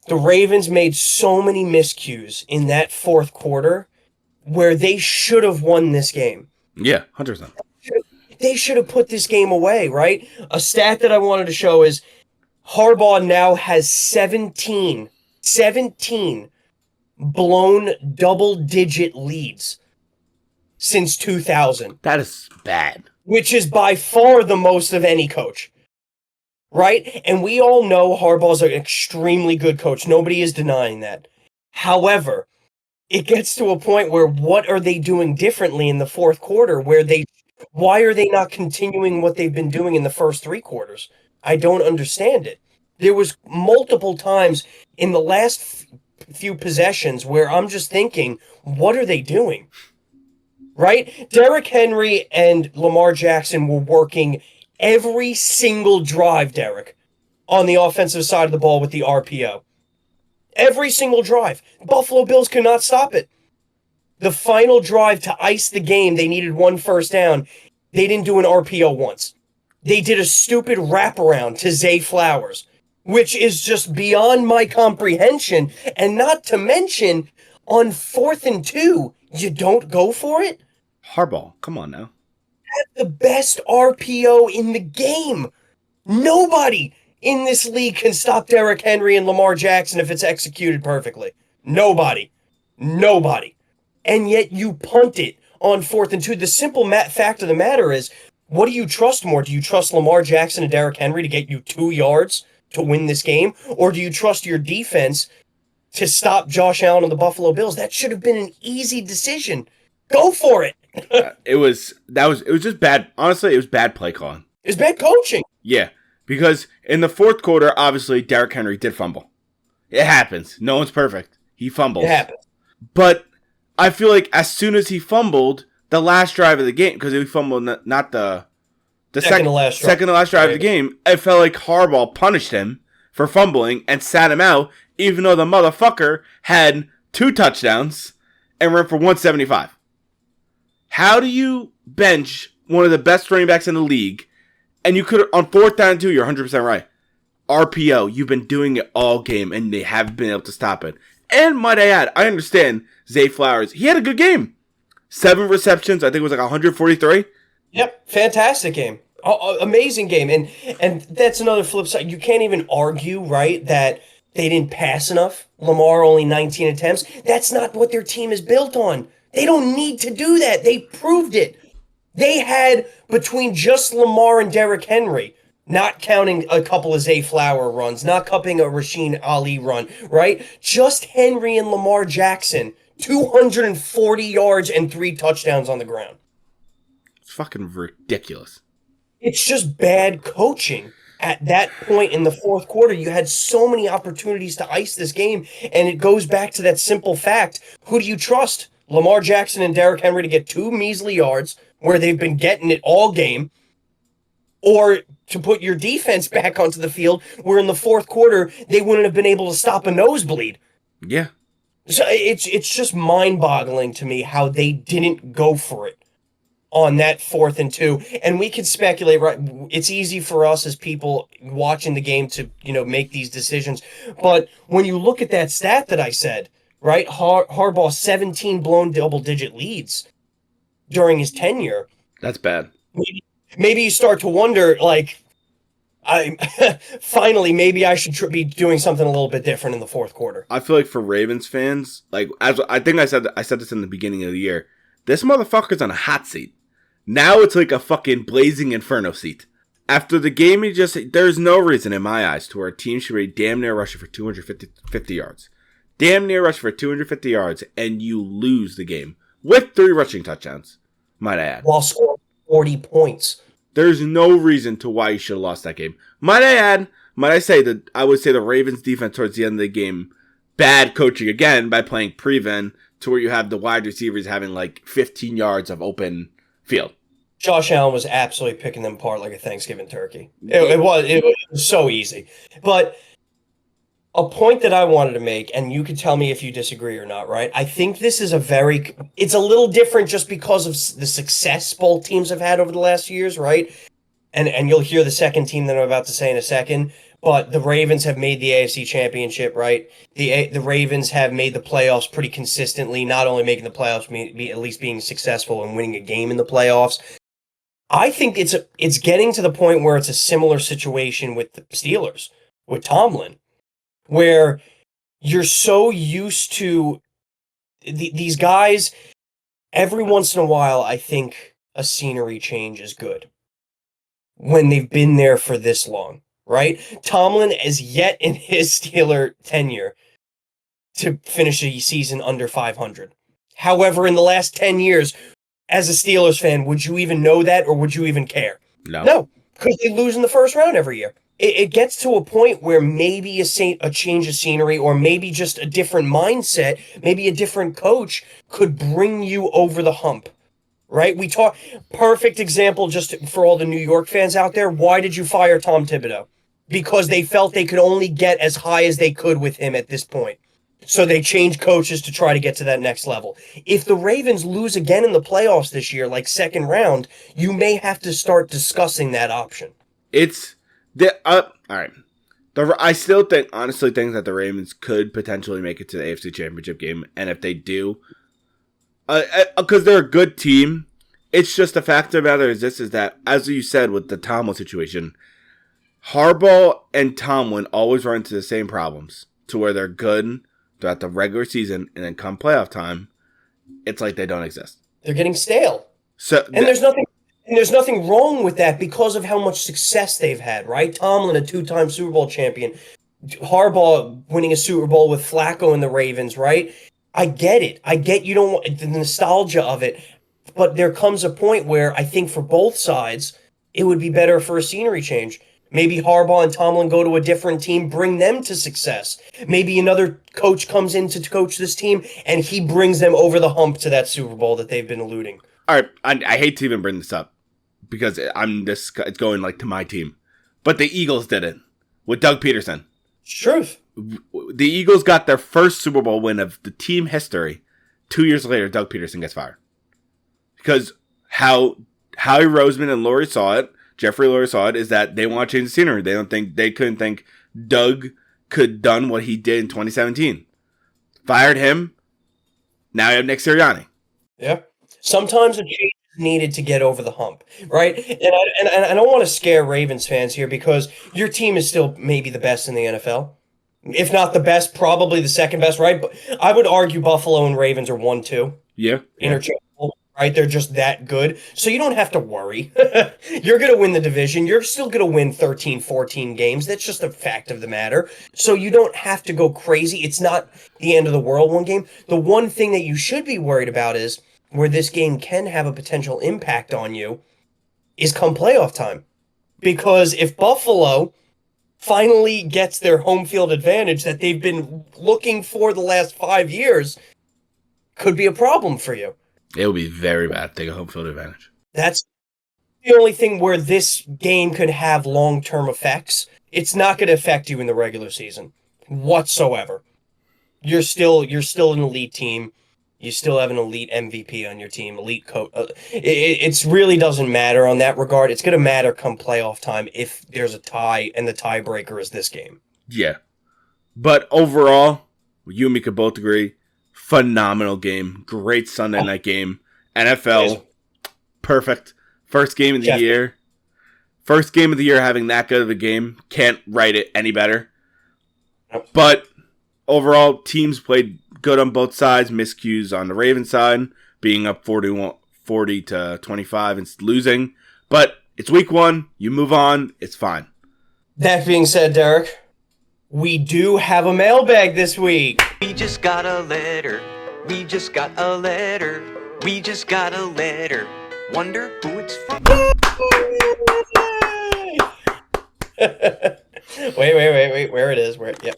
Ravens made so many miscues in that fourth quarter where they should have won this game. Yeah, 100%. They should have put this game away, right? A stat that I wanted to show is Harbaugh now has 17 blown double-digit leads since 2000. That is bad. Which is by far the most of any coach, right? And we all know Harbaugh's an extremely good coach. Nobody is denying that. However, it gets to a point where what are they doing differently in the fourth quarter why are they not continuing what they've been doing in the first 3 quarters? I don't understand it. There was multiple times in the last few possessions where I'm just thinking, what are they doing? Right? Derrick Henry and Lamar Jackson were working every single drive, Derrick, on the offensive side of the ball with the RPO. Every single drive. Buffalo Bills could not stop it. The final drive to ice the game, they needed 1 first down. They didn't do an RPO once. They did a stupid wraparound to Zay Flowers, which is just beyond my comprehension. And not to mention, on 4th and 2, you don't go for it? Harbaugh, come on now. That's the best RPO in the game. Nobody in this league can stop Derrick Henry and Lamar Jackson if it's executed perfectly. Nobody. And yet you punt it on 4th and 2. The simple fact of the matter is, what do you trust more? Do you trust Lamar Jackson and Derrick Henry to get you 2 yards to win this game? Or do you trust your defense to stop Josh Allen and the Buffalo Bills? That should have been an easy decision. Go for it. It was just bad. Honestly, it was bad play calling. It's bad coaching. Yeah, because in the fourth quarter, obviously, Derrick Henry did fumble. It happens. No one's perfect. He fumbles. It happens. But I feel like as soon as he fumbled, the last drive of the game, because he fumbled not the second to last drive of the game, it felt like Harbaugh punished him for fumbling and sat him out, even though the motherfucker had 2 touchdowns and ran for 175. How do you bench one of the best running backs in the league, and you could, on 4th down and 2, you're 100% right. RPO, you've been doing it all game, and they haven't been able to stop it. And might I add, I understand Zay Flowers. He had a good game. 7 receptions. I think it was like 143. Yep, fantastic game. Amazing game. And that's another flip side. You can't even argue, right, that they didn't pass enough. Lamar only 19 attempts. That's not what their team is built on. They don't need to do that. They proved it. They had between just Lamar and Derrick Henry, not counting a couple of Zay Flower runs, not counting a Rasheen Ali run, right? Just Henry and Lamar Jackson, 240 yards and 3 touchdowns on the ground. It's fucking ridiculous. It's just bad coaching. At that point in the fourth quarter, you had so many opportunities to ice this game, and it goes back to that simple fact. Who do you trust? Lamar Jackson and Derrick Henry to get 2 measly yards, where they've been getting it all game, or to put your defense back onto the field, where in the fourth quarter, they wouldn't have been able to stop a nosebleed. Yeah. So it's just mind-boggling to me how they didn't go for it on that 4th and 2. And we could speculate, right? It's easy for us as people watching the game to, make these decisions. But when you look at that stat that I said, right? Harbaugh, 17 blown double-digit leads during his tenure. That's bad. Maybe you start to wonder, like, finally, maybe I should be doing something a little bit different in the fourth quarter. I feel like for Ravens fans, like, as I think I said this in the beginning of the year, this motherfucker's on a hot seat. Now it's like a fucking blazing inferno seat. After the game, there's no reason in my eyes to where a team should be damn near rushing for 250 yards. Damn near rushing for 250 yards, and you lose the game with 3 rushing touchdowns, might I add. While scoring 40 points. There's no reason to why you should have lost that game. Might I say that I would say the Ravens defense towards the end of the game, bad coaching again by playing prevent to where you have the wide receivers having like 15 yards of open field. Josh Allen was absolutely picking them apart like a Thanksgiving turkey. It was so easy. But a point that I wanted to make, and you can tell me if you disagree or not, right? I think this is it's a little different just because of the success both teams have had over the last few years, right? And you'll hear the second team that I'm about to say in a second, but the Ravens have made the AFC Championship, right? The Ravens have made the playoffs pretty consistently, not only making the playoffs, at least being successful and winning a game in the playoffs. I think it's getting to the point where it's a similar situation with the Steelers, with Tomlin, where you're so used to these guys. Every once in a while, I think a scenery change is good when they've been there for this long, right? Tomlin is yet in his Steeler tenure to finish a season under 500. However, in the last 10 years, as a Steelers fan, would you even know that, or would you even care? No, because they lose in the first round every year. It gets to a point where maybe a change of scenery, or maybe just a different mindset, maybe a different coach could bring you over the hump, right? Perfect example just for all the New York fans out there. Why did you fire Tom Thibodeau? Because they felt they could only get as high as they could with him at this point. So they changed coaches to try to get to that next level. If the Ravens lose again in the playoffs this year, like second round, you may have to start discussing that option. All right. I still honestly think that the Ravens could potentially make it to the AFC Championship game, and if they do, because they're a good team, it's just the fact of the matter is that, as you said with the Tomlin situation, Harbaugh and Tomlin always run into the same problems, to where they're good throughout the regular season, and then come playoff time, it's like they don't exist. They're getting stale. And there's nothing wrong with that because of how much success they've had, right? Tomlin, a 2-time Super Bowl champion. Harbaugh winning a Super Bowl with Flacco and the Ravens, right? I get it. I get you don't want the nostalgia of it. But there comes a point where I think for both sides, it would be better for a scenery change. Maybe Harbaugh and Tomlin go to a different team, bring them to success. Maybe another coach comes in to coach this team, and he brings them over the hump to that Super Bowl that they've been eluding. All right, I hate to even bring this up because it's going like to my team, but the Eagles did it with Doug Peterson. Truth. The Eagles got their first Super Bowl win of the team history. 2 years later, Doug Peterson gets fired because how Howie Roseman and Jeffrey Lurie saw it, is that they want to change the scenery. They couldn't think Doug could done what he did in 2017. Fired him. Now you have Nick Sirianni. Yeah. Sometimes a change is needed to get over the hump, right? And I don't want to scare Ravens fans here because your team is still maybe the best in the NFL. If not the best, probably the second best, right? But I would argue Buffalo and Ravens are 1-2 Yeah. interchangeable, right? They're just that good. So you don't have to worry. You're going to win the division. You're still going to win 13, 14 games. That's just a fact of the matter. So you don't have to go crazy. It's not the end of the world one game. The one thing that you should be worried about is where this game can have a potential impact on you is come playoff time. Because if Buffalo finally gets their home field advantage that they've been looking for the last 5 years, could be a problem for you. It would be very bad to take a home field advantage. That's the only thing where this game could have long-term effects. It's not going to affect you in the regular season whatsoever. You're still an elite team. You still have an elite MVP on your team, elite coach. It really doesn't matter on that regard. It's going to matter come playoff time if there's a tie and the tiebreaker is this game. Yeah. But overall, you and me could both agree, phenomenal game. Great Sunday night game. NFL, perfect. First game of the year. First game of the year having that good of a game. Can't write it any better. But overall, teams played good on both sides. Miscues on the Ravens side, being up 40 to 25 and losing. But it's week one. You move on. It's fine. That being said, Derek, we do have a mailbag this week. We just got a letter. We just got a letter. We just got a letter. Wonder who it's from. Wait. Where it is? Yep.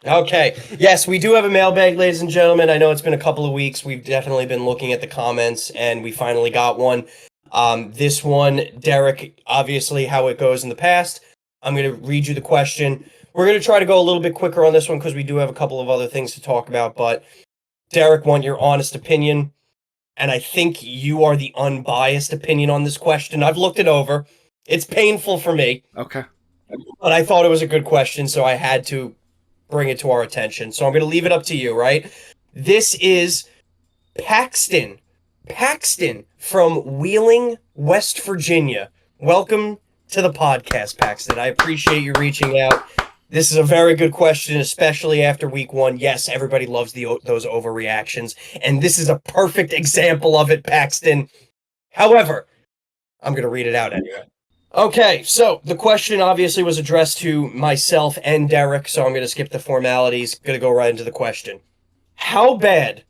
Okay. Yes, we do have a mailbag, ladies and gentlemen. I know it's been a couple of weeks. We've definitely been looking at the comments, and we finally got one. This one, Derek, obviously how it goes in the past. I'm going to read you the question. We're going to try to go a little bit quicker on this one because we do have a couple of other things to talk about. But, Derek, want your honest opinion, and I think you are the unbiased opinion on this question. I've looked it over. It's painful for me. Okay. But I thought it was a good question, so I had to bring it to our attention. So I'm going to leave it up to you, right? This is Paxton. Paxton from Wheeling, West Virginia. Welcome to the podcast, Paxton. I appreciate you reaching out. This is a very good question, especially after week one. Yes, everybody loves those overreactions, and this is a perfect example of it, Paxton. However, I'm going to read it out anyway. Okay, so the question obviously was addressed to myself and Derek, so I'm going to skip the formalities. Going to go right into the question. How bad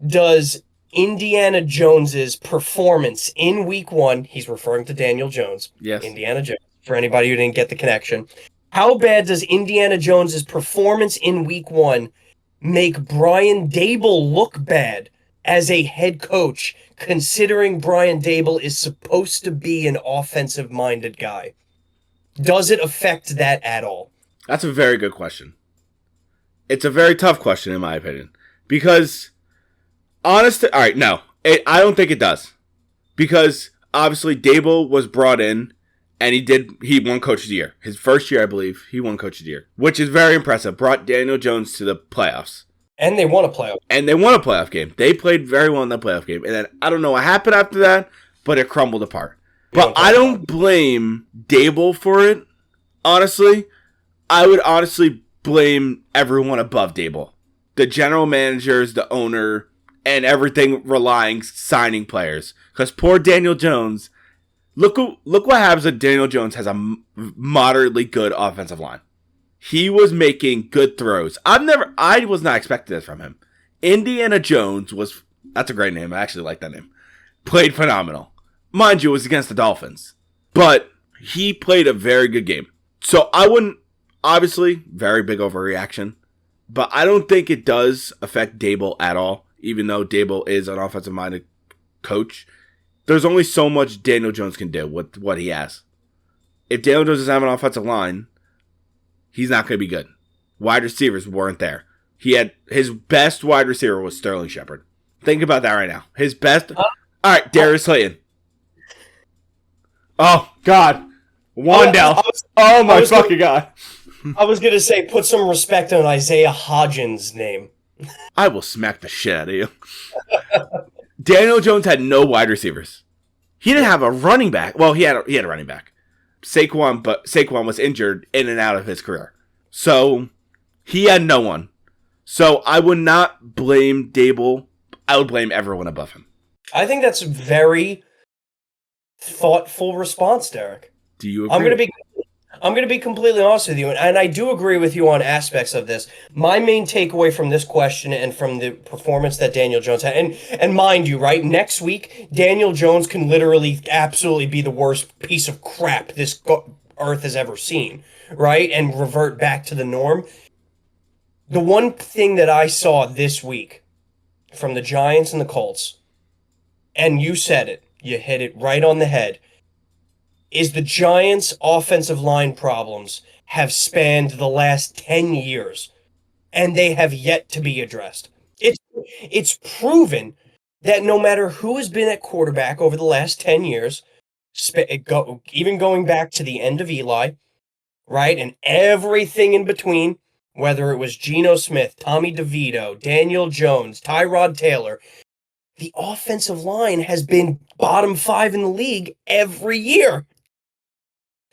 does Indiana Jones's performance in week one, he's referring to Daniel Jones, yes, Indiana Jones, for anybody who didn't get the connection, how bad does Indiana Jones's performance in week one make Brian Daboll look bad as a head coach, considering Brian Daboll is supposed to be an offensive-minded guy? Does it affect that at all? That's a very good question. It's a very tough question, in my opinion. Because, I don't think it does. Because, obviously, Daboll was brought in, and he won Coach of the Year. His first year, I believe, he won Coach of the Year. Which is very impressive. Brought Daniel Jones to the playoffs. And they won a playoff game. They played very well in that playoff game. And then, I don't know what happened after that, but it crumbled apart. But I don't blame Daboll for it, honestly. I would honestly blame everyone above Daboll. The general managers, the owner, and everything signing players. Because poor Daniel Jones, look what happens when Daniel Jones has a moderately good offensive line. He was making good throws. I was not expecting this from him. Indiana Jones that's a great name. I actually like that name. Played phenomenal. Mind you, it was against the Dolphins. But he played a very good game. So I wouldn't, obviously, very big overreaction. But I don't think it does affect Daboll at all. Even though Daboll is an offensive-minded coach. There's only so much Daniel Jones can do with what he has. If Daniel Jones doesn't have an offensive line, he's not going to be good. Wide receivers weren't there. His best wide receiver was Sterling Shepard. Think about that right now. His best. All right, Darius Slayton. Oh, God. Wandell. Oh, my fucking God. I was going to say, put some respect on Isaiah Hodgins' name. I will smack the shit out of you. Daniel Jones had no wide receivers. He didn't have a running back. Well, he had a running back. Saquon, but Saquon was injured in and out of his career. So he had no one. So I would not blame Dable. I would blame everyone above him. I think that's a very thoughtful response, Derek. Do you agree? I'm going to be completely honest with you, and I do agree with you on aspects of this. My main takeaway from this question and from the performance that Daniel Jones had, and mind you, right, next week, Daniel Jones can literally absolutely be the worst piece of crap this earth has ever seen, right, and revert back to the norm. The one thing that I saw this week from the Giants and the Colts, and you said it, you hit it right on the head, is the Giants' offensive line problems have spanned the last 10 years, and they have yet to be addressed. It's proven that no matter who has been at quarterback over the last 10 years, even going back to the end of Eli, right, and everything in between, whether it was Geno Smith, Tommy DeVito, Daniel Jones, Tyrod Taylor, the offensive line has been bottom 5 in the league every year.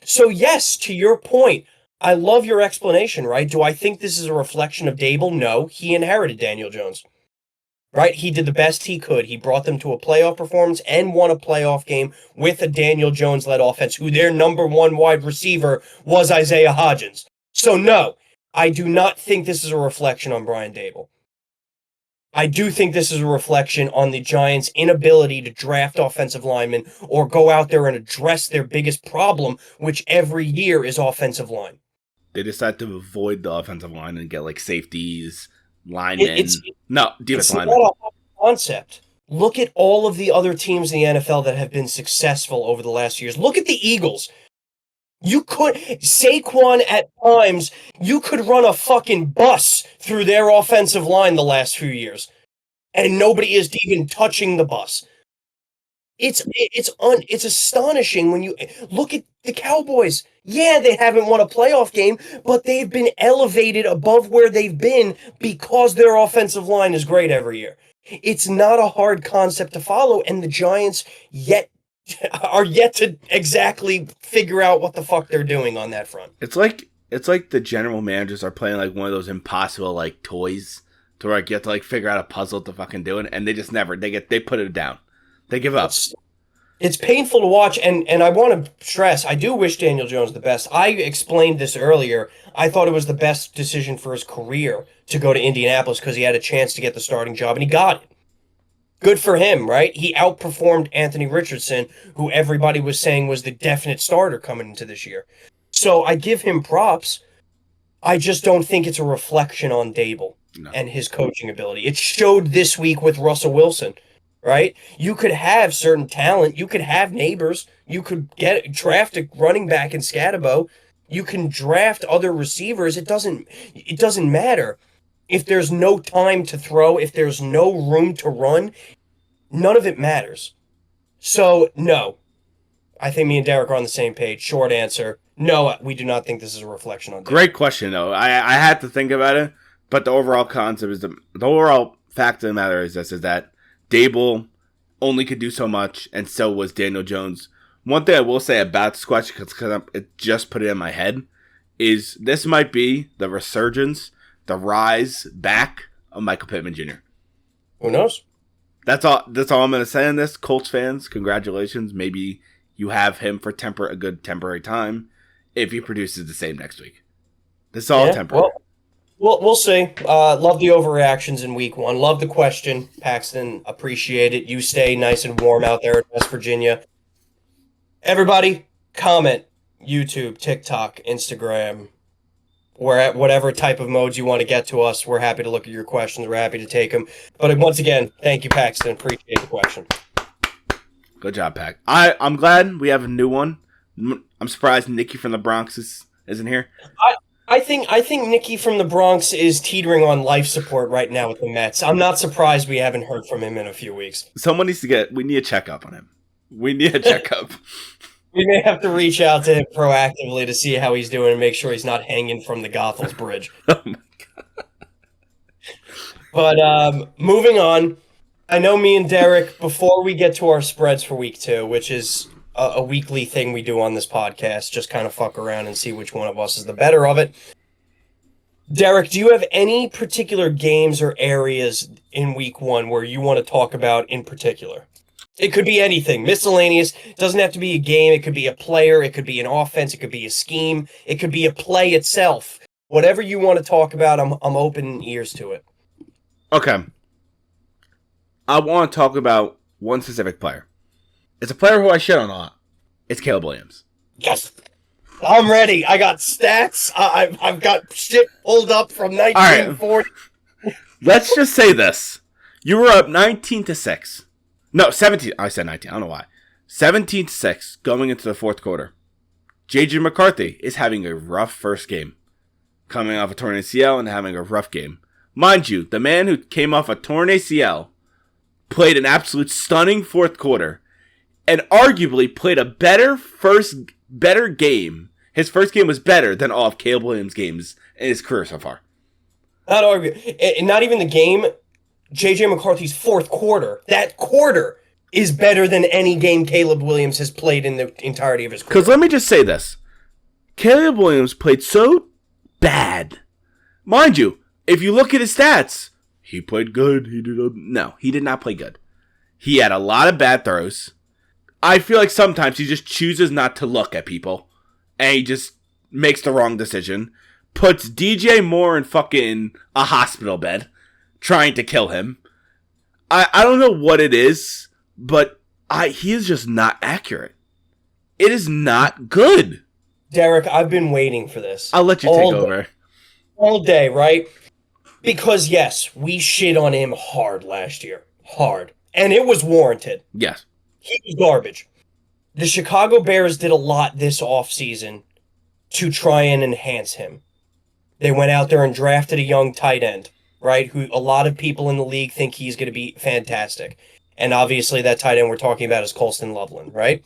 So yes, to your point, I love your explanation, right? Do I think this is a reflection of Dable? No, he inherited Daniel Jones, right? He did the best he could. He brought them to a playoff performance and won a playoff game with a Daniel Jones-led offense, who their number one wide receiver was Isaiah Hodgins. So no, I do not think this is a reflection on Brian Dable. I do think this is a reflection on the Giants' inability to draft offensive linemen or go out there and address their biggest problem, which every year is offensive line. They decide to avoid the offensive line and get like safeties, linemen. Defensive linemen. It's not a concept. Look at all of the other teams in the NFL that have been successful over the last years. Look at the Eagles. Saquon at times, you could run a fucking bus through their offensive line the last few years, and nobody is even touching the bus. It's astonishing when you look at the Cowboys. Yeah, they haven't won a playoff game, but they've been elevated above where they've been because their offensive line is great every year. It's not a hard concept to follow, and the Giants are yet to exactly figure out what the fuck they're doing on that front. It's like the general managers are playing like one of those impossible like toys to where like, you have to like figure out a puzzle to fucking do it, and they just never they put it down. They give up. It's painful to watch, and I want to stress, I do wish Daniel Jones the best. I explained this earlier. I thought it was the best decision for his career to go to Indianapolis because he had a chance to get the starting job, and he got it. Good for him, right? He outperformed Anthony Richardson, who everybody was saying was the definite starter coming into this year. So I give him props. I just don't think it's a reflection on Dable and his coaching ability. It showed this week with Russell Wilson, right? You could have certain talent. You could have neighbors. You could draft a running back in Scatabo. You can draft other receivers. It doesn't matter. If there's no time to throw, if there's no room to run, none of it matters. So, no. I think me and Derek are on the same page. Short answer, no, we do not think this is a reflection on Dable. Great question, though. I had to think about it, but the overall concept is the overall fact of the matter is this, is that Dable only could do so much, and so was Daniel Jones. One thing I will say about this question, because it just put it in my head, is this might be the resurgence, the rise back of Michael Pittman Jr. Who knows? That's all I'm going to say on this. Colts fans, congratulations. Maybe you have him for a good temporary time if he produces the same next week. This is all temporary. Well, we'll see. Love the overreactions in week 1. Love the question, Paxton. Appreciate it. You stay nice and warm out there in West Virginia. Everybody, comment. YouTube, TikTok, Instagram, whatever type of modes you want to get to us. We're happy to look at your questions. We're happy to take them. But once again, thank you, Paxton. Appreciate the question. Good job, Pac. I'm glad we have a new one. I'm surprised Nikki from the Bronx isn't here. I think Nikki from the Bronx is teetering on life support right now with the Mets. I'm not surprised we haven't heard from him in a few weeks. We need a checkup on him. We need a checkup. We may have to reach out to him proactively to see how he's doing and make sure he's not hanging from the Gothels Bridge. Oh my God. But moving on, I know me and Derek, before we get to our spreads for week 2, which is a weekly thing we do on this podcast, just kind of fuck around and see which one of us is the better of it. Derek, do you have any particular games or areas in week 1 where you want to talk about in particular? It could be anything, miscellaneous. It doesn't have to be a game. It could be a player. It could be an offense. It could be a scheme. It could be a play itself. Whatever you want to talk about, I'm open ears to it. Okay. I want to talk about one specific player. It's a player who I shit on a lot. It's Caleb Williams. Yes. I'm ready. I got stats. I've got shit pulled up from 1940. Right. Let's just say this. You were up 19-6. No, 17. I said 19. I don't know why. 17-6 going into the fourth quarter. J.J. McCarthy is having a rough first game. Coming off a torn ACL and having a rough game. Mind you, the man who came off a torn ACL played an absolute stunning fourth quarter and arguably played a better game. His first game was better than all of Caleb Williams' games in his career so far. Not argue. And not even the game. J.J. McCarthy's fourth quarter. That quarter is better than any game Caleb Williams has played in the entirety of his career. Because let me just say this. Caleb Williams played so bad. Mind you, if you look at his stats, he played good. No, he did not play good. He had a lot of bad throws. I feel like sometimes he just chooses not to look at people. And he just makes the wrong decision. Puts DJ Moore in fucking a hospital bed. Trying to kill him. I don't know what it is. But he is just not accurate. It is not good. Derek, I've been waiting for this. I'll let you take over. All day, right? Because, yes, we shit on him hard last year. Hard. And it was warranted. Yes. He was garbage. The Chicago Bears did a lot this offseason to try and enhance him. They went out there and drafted a young tight end, right? Who a lot of people in the league think he's going to be fantastic. And obviously that tight end we're talking about is Colston Loveland, right?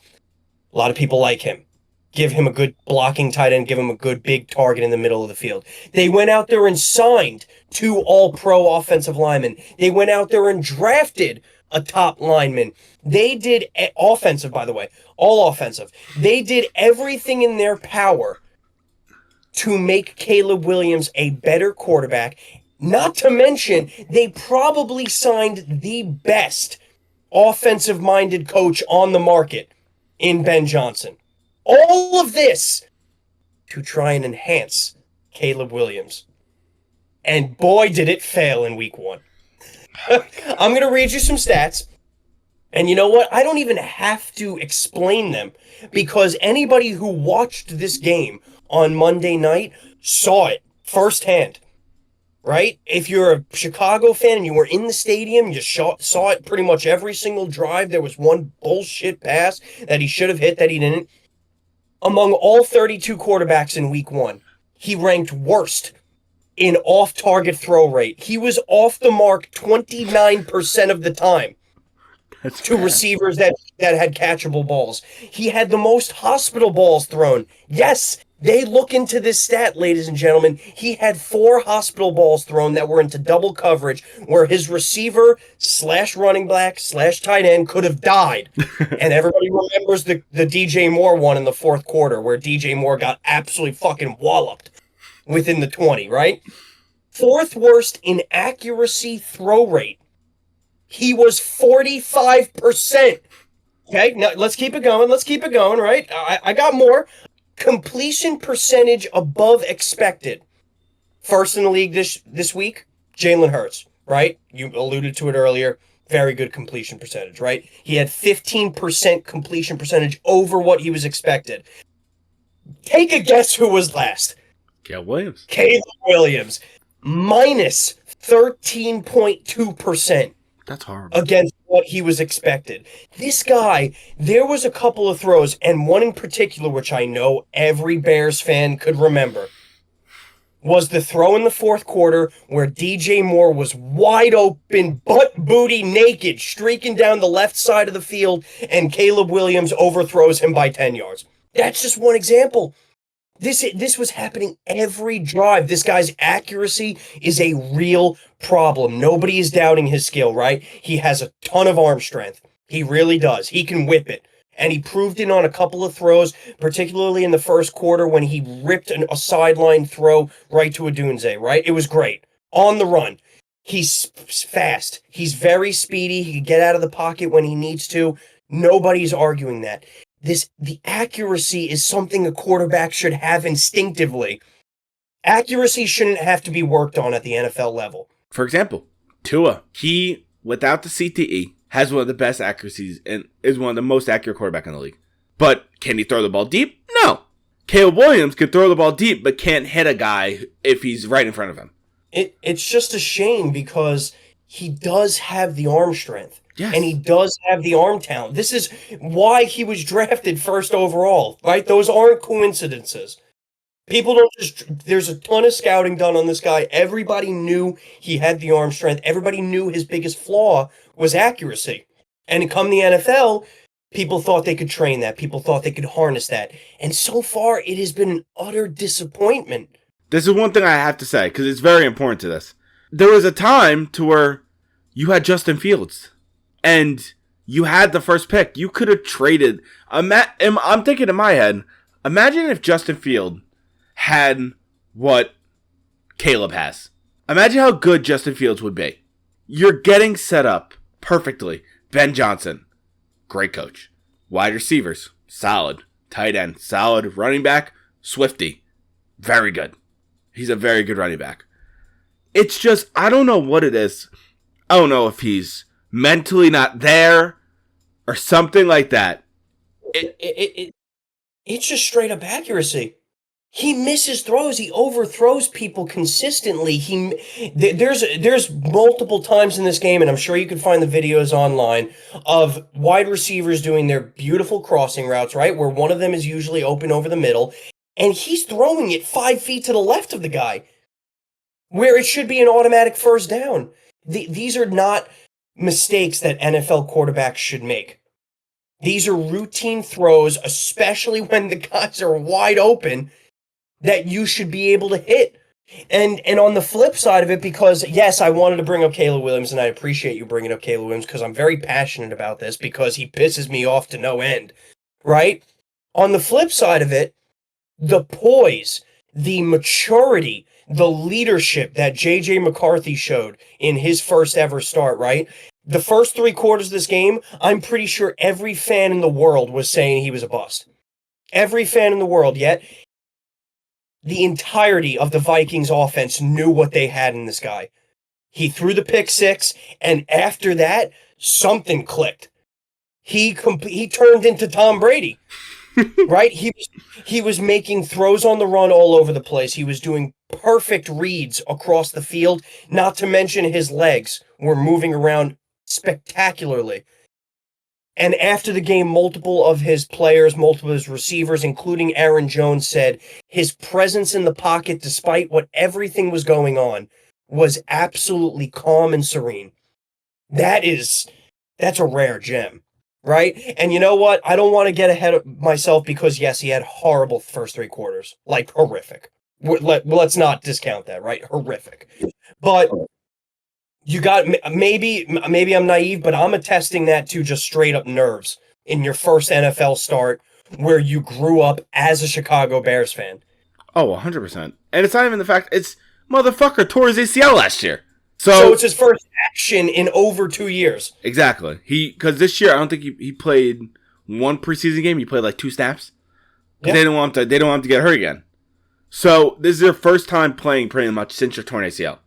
A lot of people like him. Give him a good blocking tight end, give him a good big target in the middle of the field. They went out there and signed 2 all-pro offensive linemen. They went out there and drafted a top lineman. They did offensive, by the way, all offensive. They did everything in their power to make Caleb Williams a better quarterback. Not to mention, they probably signed the best offensive-minded coach on the market in Ben Johnson. All of this to try and enhance Caleb Williams. And boy, did it fail in week 1. I'm going to read you some stats. And you know what? I don't even have to explain them because anybody who watched this game on Monday night saw it firsthand. Right? If you're a Chicago fan and you were in the stadium, you saw it pretty much every single drive. There was one bullshit pass that he should have hit that he didn't. Among all 32 quarterbacks in week 1, he ranked worst in off-target throw rate. He was off the mark 29% of the time to receivers that had catchable balls. He had the most hospital balls thrown. Yes, they look into this stat, ladies and gentlemen. He had 4 hospital balls thrown that were into double coverage where his receiver / running back / tight end could have died. And everybody remembers the DJ Moore one in the fourth quarter where DJ Moore got absolutely fucking walloped within the 20, right? 4th worst in accuracy throw rate. He was 45%. Okay, now let's keep it going, right? I got more. Completion percentage above expected. First in the league this week, Jalen Hurts, right? You alluded to it earlier. Very good completion percentage, right? He had 15% completion percentage over what he was expected. Take a guess who was last. Caleb Williams. Caleb Williams. Minus 13.2%. That's horrible. Against what he was expected. This guy, there was a couple of throws, and one in particular, which I know every Bears fan could remember, was the throw in the fourth quarter where DJ Moore was wide open, butt booty naked, streaking down the left side of the field, and Caleb Williams overthrows him by 10 yards. That's just one example. This was happening every drive. This guy's accuracy is a real problem. Nobody is doubting his skill, right? He has a ton of arm strength. He really does. He can whip it. And he proved it on a couple of throws, particularly in the first quarter when he ripped a sideline throw right to Odunze, right? It was great. On the run. He's fast. He's very speedy. He can get out of the pocket when he needs to. Nobody's arguing that. The accuracy is something a quarterback should have instinctively. Accuracy shouldn't have to be worked on at the NFL level. For example, Tua, he, without the CTE, has one of the best accuracies and is one of the most accurate quarterback in the league. But can he throw the ball deep? No. Caleb Williams can throw the ball deep, but can't hit a guy if he's right in front of him. It's just a shame because he does have the arm strength. Yes. And he does have the arm talent. This is why he was drafted first overall, right? Those aren't coincidences. People don't just, there's a ton of scouting done on this guy. Everybody knew he had the arm strength. Everybody knew his biggest flaw was accuracy. And come the NFL, people thought they could train that. People thought they could harness that. And so far, it has been an utter disappointment. This is one thing I have to say, because it's very important to this. There was a time to where you had Justin Fields, and you had the first pick. You could have traded. I'm thinking in my head, imagine if Justin Field had what Caleb has. Imagine how good Justin Fields would be. You're getting set up perfectly. Ben Johnson, great coach. Wide receivers, solid. Tight end, solid. Running back, Swifty, very good. He's a very good running back. It's just, I don't know what it is. I don't know if he's mentally not there or something like that. It's just straight up accuracy. He misses throws. He overthrows people consistently. There's multiple times in this game, and I'm sure you can find the videos online of wide receivers doing their beautiful crossing routes, right? Where one of them is usually open over the middle, and he's throwing it 5 feet to the left of the guy, where it should be an automatic first down. These are not mistakes that NFL quarterbacks should make. These are routine throws, especially when the guys are wide open, that you should be able to hit. And on the flip side of it, because yes, I wanted to bring up Caleb Williams, and I appreciate you bringing up Caleb Williams because I'm very passionate about this because he pisses me off to no end, right? On the flip side of it, the poise, the maturity, the leadership that J.J. McCarthy showed in his first ever start, right? The first 3 quarters of this game, I'm pretty sure every fan in the world was saying he was a bust. Every fan in the world, yet the entirety of the Vikings offense knew what they had in this guy. He threw the pick 6, and after that, something clicked. He turned into Tom Brady, right? He was making throws on the run all over the place. He was doing perfect reads across the field, not to mention his legs were moving around spectacularly. And after the game, multiple of his players, multiple of his receivers, including Aaron Jones, said his presence in the pocket, despite what everything was going on, was absolutely calm and serene. That's a rare gem, right? And you know what? I don't want to get ahead of myself because, yes, he had horrible first 3 quarters. Like, horrific. Let's not discount that, right? Horrific. But you got, maybe I'm naive, but I'm attesting that to just straight up nerves in your first NFL start where you grew up as a Chicago Bears fan. Oh, 100%. And it's not even the fact, it's motherfucker tore his ACL last year. So it's his first action in over 2 years. Exactly. Because this year, I don't think he played one preseason game. He played like 2 snaps. Because they don't want him to get hurt again. So this is their first time playing pretty much since your torn ACL.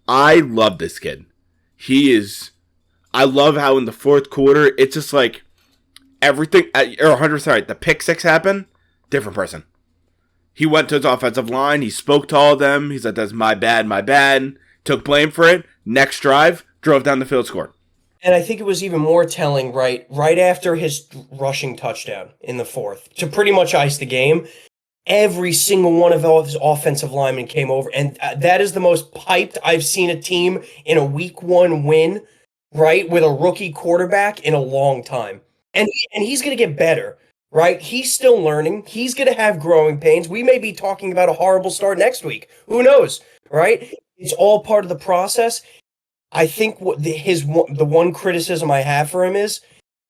I love this kid. I love how in the fourth quarter, it's just like everything, or 100% right, the pick 6 happened, different person. He went to his offensive line, he spoke to all of them, he's like, that's my bad, took blame for it, next drive, drove down the field, scored. And I think it was even more telling, right after his rushing touchdown in the fourth, to pretty much ice the game. Every single one of his offensive linemen came over, and that is the most hyped I've seen a team in a week 1 win, right, with a rookie quarterback in a long time. And he's going to get better. right? He's still learning. He's going to have growing pains. We may be talking about a horrible start next week. Who knows, right? It's all part of the process. I think the one criticism I have for him is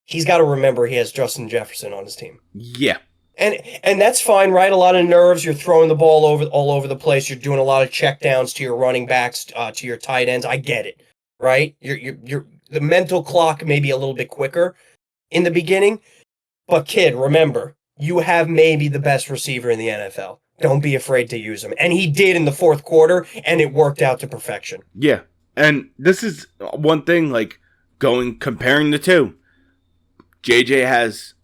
he's got to remember he has Justin Jefferson on his team. Yeah. And that's fine, right? A lot of nerves. You're throwing the ball all over the place. You're doing a lot of checkdowns to your running backs, to your tight ends. I get it, right? You're the mental clock may be a little bit quicker in the beginning, but kid, remember, you have maybe the best receiver in the NFL. Don't be afraid to use him, and he did in the fourth quarter, and it worked out to perfection. Yeah, and this is one thing, like comparing the two. JJ has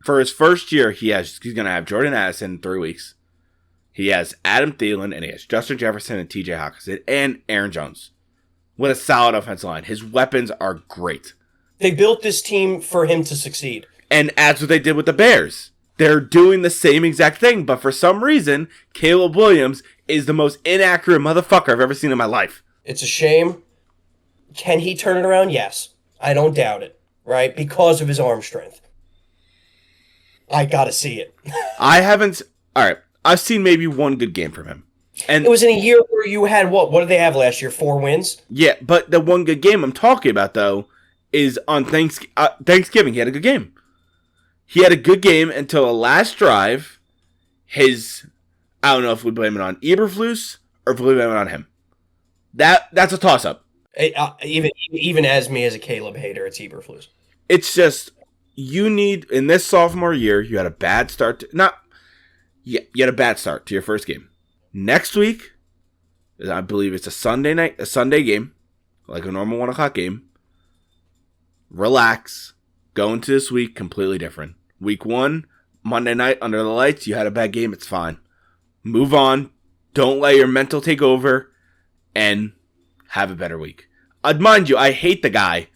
for his first year, he's going to have Jordan Addison in 3 weeks. He has Adam Thielen, and he has Justin Jefferson and TJ Hockenson and Aaron Jones with a solid offensive line. His weapons are great. They built this team for him to succeed. And that's what they did with the Bears. They're doing the same exact thing, but for some reason, Caleb Williams is the most inaccurate motherfucker I've ever seen in my life. It's a shame. Can he turn it around? Yes. I don't doubt it, right? Because of his arm strength. I gotta see it. I've seen maybe one good game from him. And it was in a year where you had what did they have last year? 4 wins? Yeah, but the one good game I'm talking about, though, is on Thanksgiving. He had a good game. He had a good game until the last drive. I don't know if we blame it on Eberflus or if we blame it on him. That's a toss-up. Even as me as a Caleb hater, it's Eberflus. It's just, you need, in this sophomore year, you had a bad start. You had a bad start to your first game. Next week, I believe it's a Sunday game, like a normal 1 o'clock game. Relax. Go into this week completely different. Week 1, Monday night, under the lights, you had a bad game, it's fine. Move on. Don't let your mental take over and have a better week. Mind you, I hate the guy.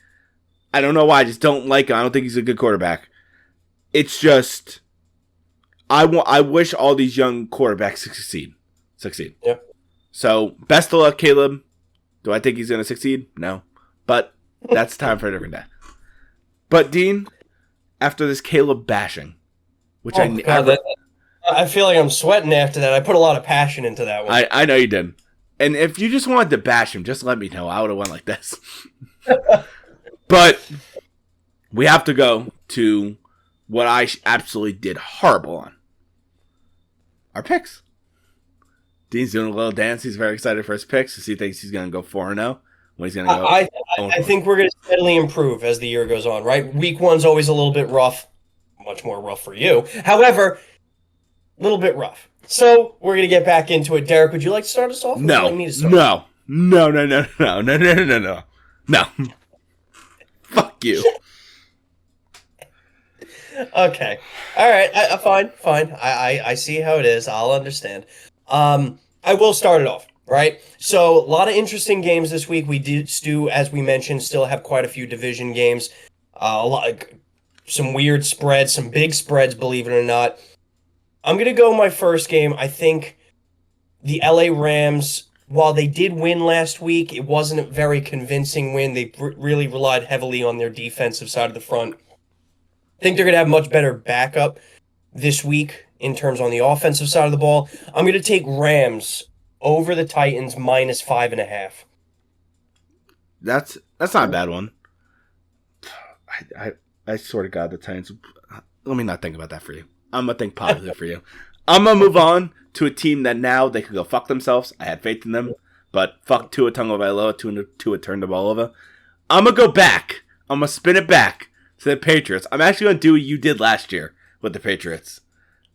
I don't know why, I just don't like him. I don't think he's a good quarterback. It's just, I wish all these young quarterbacks succeed. Yep. So, best of luck, Caleb. Do I think he's going to succeed? No. But that's time for a different day. But, Dean, after this Caleb bashing, which I feel like I'm sweating after that. I put a lot of passion into that one. I know you did. And if you just wanted to bash him, just let me know. I would have went like this. But we have to go to what I absolutely did horrible on. Our picks. Dean's doing a little dance. He's very excited for his picks. He thinks he's going to go 4-0. When he's going to go. I think we're going to steadily improve as the year goes on, right? Week 1's always a little bit rough. Much more rough for you. However, a little bit rough. So we're going to get back into it. Derek, would you like to start us off? No. Would you like me to start? No. Fuck you. Okay. All right. Fine. I see how it is. I'll understand. I will start it off, right? So a lot of interesting games this week. We do, as we mentioned, still have quite a few division games. Some weird spreads, some big spreads, believe it or not. I'm going to go my first game. I think the LA Rams, while they did win last week, it wasn't a very convincing win. They really relied heavily on their defensive side of the front. I think they're going to have much better backup this week in terms on the offensive side of the ball. I'm going to take Rams over the Titans -5.5. That's not a bad one. I swear to God, the Titans. Let me not think about that for you. I'm going to think positive for you. I'm going to move on to a team that now they could go fuck themselves. I had faith in them, but fuck Tua Tagovailoa, Tua Tagovailoa. I'm going to go back. I'm going to spin it back to the Patriots. I'm actually going to do what you did last year with the Patriots.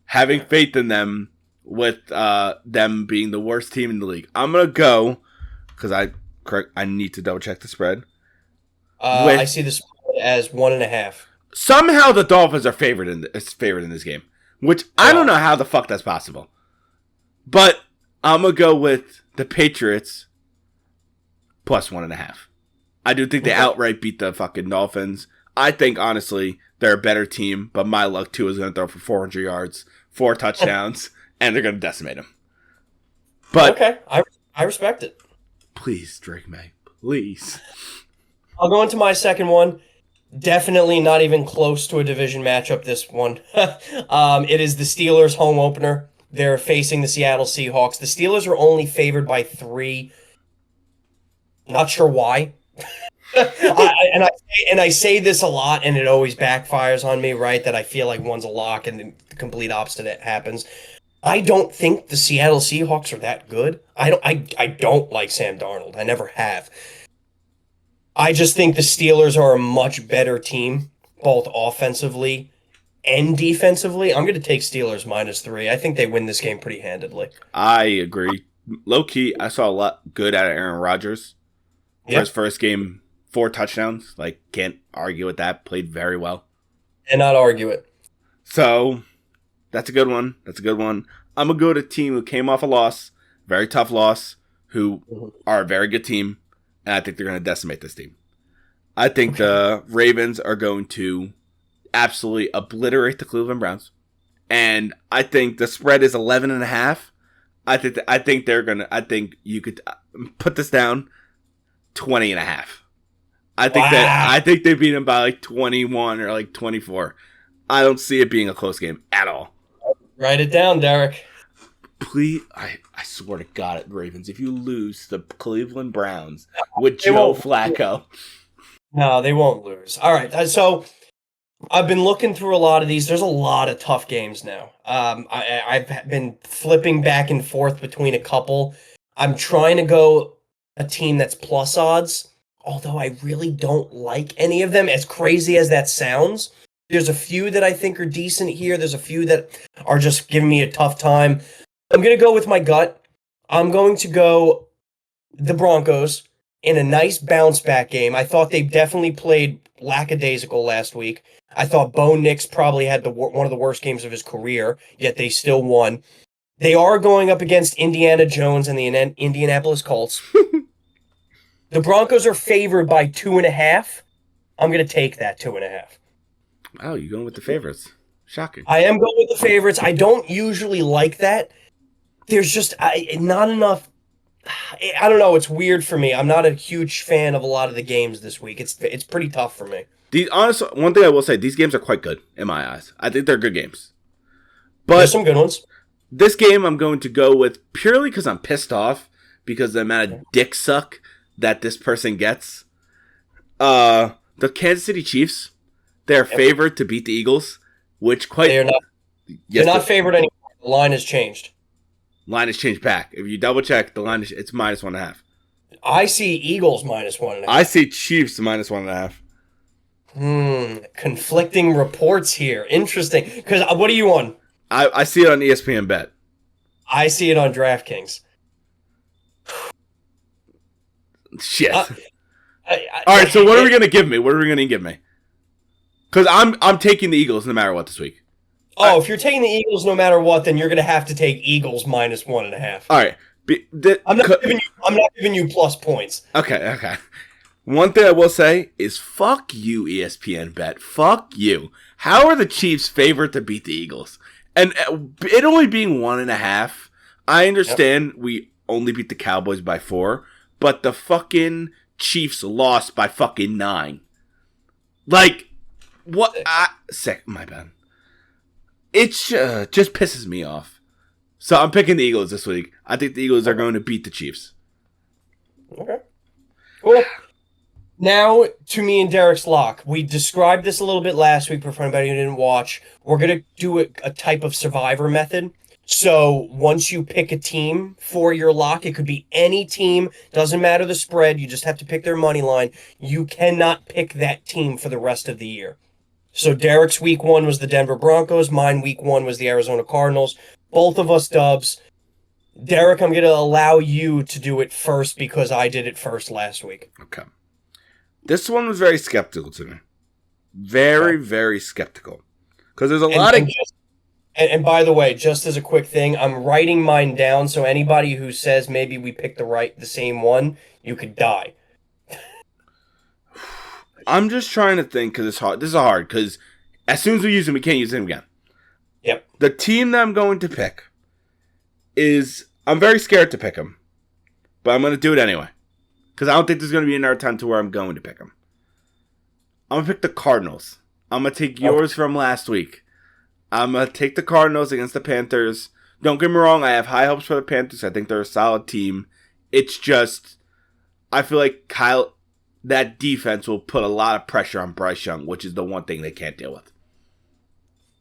Having faith in them with them being the worst team in the league. I'm going to go, because I need to double check the spread. I see the spread as 1.5. Somehow the Dolphins are favored in this game, which I don't know how the fuck that's possible. But I'm going to go with the Patriots +1.5. I do think they outright beat the fucking Dolphins. I think, honestly, they're a better team, but my luck, too, is going to throw for 400 yards, 4 touchdowns, and they're going to decimate them. But okay, I respect it. Please, Drake May, please. I'll go into my second one. Definitely not even close to a division matchup, this one. It is the Steelers' home opener. They're facing the Seattle Seahawks. The Steelers are only favored by 3. Not sure why. I say this a lot, and it always backfires on me, right? That I feel like one's a lock, and the complete opposite happens. I don't think the Seattle Seahawks are that good. I don't like Sam Darnold. I never have. I just think the Steelers are a much better team, both offensively and defensively. I'm going to take Steelers -3. I think they win this game pretty handedly. I agree. Low key, I saw a lot good out of Aaron Rodgers. For his first game, 4 touchdowns. Like, can't argue with that. Played very well. And not argue it. So, that's a good one. I'm going to go to a team who came off a loss, very tough loss, who are a very good team, and I think they're going to decimate this team. I think the Ravens are going to absolutely obliterate the Cleveland Browns, and I think the spread is 11.5. I think you could put this down 20.5. I think they beat them by like 21 or like 24. I don't see it being a close game at all. Write it down, Derek. Please, I swear to God, Ravens, if you lose the Cleveland Browns with Joe Flacco. No, they won't lose. All right, so I've been looking through a lot of these. There's a lot of tough games now. I've been flipping back and forth between a couple. I'm trying to go a team that's plus odds, although I really don't like any of them, as crazy as that sounds. There's a few that I think are decent here. There's a few that are just giving me a tough time. I'm going to go with my gut. I'm going to go the Broncos in a nice bounce-back game. I thought they definitely played lackadaisical last week. I thought Bo Nix probably had one of the worst games of his career, yet they still won. They are going up against Indiana Jones and the Indianapolis Colts. The Broncos are favored by 2.5. I'm going to take that 2.5. Oh, you're going with the favorites. Shocking. I am going with the favorites. I don't usually like that. There's just not enough. I don't know. It's weird for me. I'm not a huge fan of a lot of the games this week. It's pretty tough for me. Honestly, one thing I will say, these games are quite good in my eyes. I think they're good games. But there's some good ones. This game I'm going to go with purely because I'm pissed off because of the amount of dick suck that this person gets. The Kansas City Chiefs, they're favored to beat the Eagles, which they're not. They're not favored anymore. The line has changed. Line has changed back. If you double check, the line it's -1.5. I see Eagles -1.5. I see Chiefs -1.5. Conflicting reports here. Interesting. Because what are you on? I see it on ESPN Bet. I see it on DraftKings. Shit. All right, so what are we going to give me? What are we going to give me? Because I'm taking the Eagles no matter what this week. Oh, if you're taking the Eagles no matter what, then you're going to have to take Eagles -1.5. All right. I'm not giving you plus points. Okay. One thing I will say is fuck you, ESPN Bet. Fuck you. How are the Chiefs favored to beat the Eagles? And it only being 1.5, I understand we only beat the Cowboys by 4, but the fucking Chiefs lost by fucking 9. Like, what? My bad. It just pisses me off. So I'm picking the Eagles this week. I think the Eagles are going to beat the Chiefs. Okay. Cool. Now, to me and Derek's lock. We described this a little bit last week, but for anybody who didn't watch, we're going to do a type of survivor method. So once you pick a team for your lock, it could be any team. Doesn't matter the spread. You just have to pick their money line. You cannot pick that team for the rest of the year. So Derek's week 1 was the Denver Broncos. Mine week 1 was the Arizona Cardinals. Both of us dubs. Derek, I'm going to allow you to do it first because I did it first last week. Okay. This one was very skeptical to me. Very skeptical. Because there's a lot of... And by the way, just as a quick thing, I'm writing mine down, so anybody who says maybe we picked the same one, you could die. I'm just trying to think because it's hard. This is hard because as soon as we use him, we can't use him again. Yep. The team that I'm going to pick is... I'm very scared to pick him, but I'm going to do it anyway. Because I don't think there's going to be another time to where I'm going to pick him. I'm going to pick the Cardinals. I'm going to take yours from last week. I'm going to take the Cardinals against the Panthers. Don't get me wrong, I have high hopes for the Panthers. I think they're a solid team. It's just, I feel like that defense will put a lot of pressure on Bryce Young, which is the one thing they can't deal with.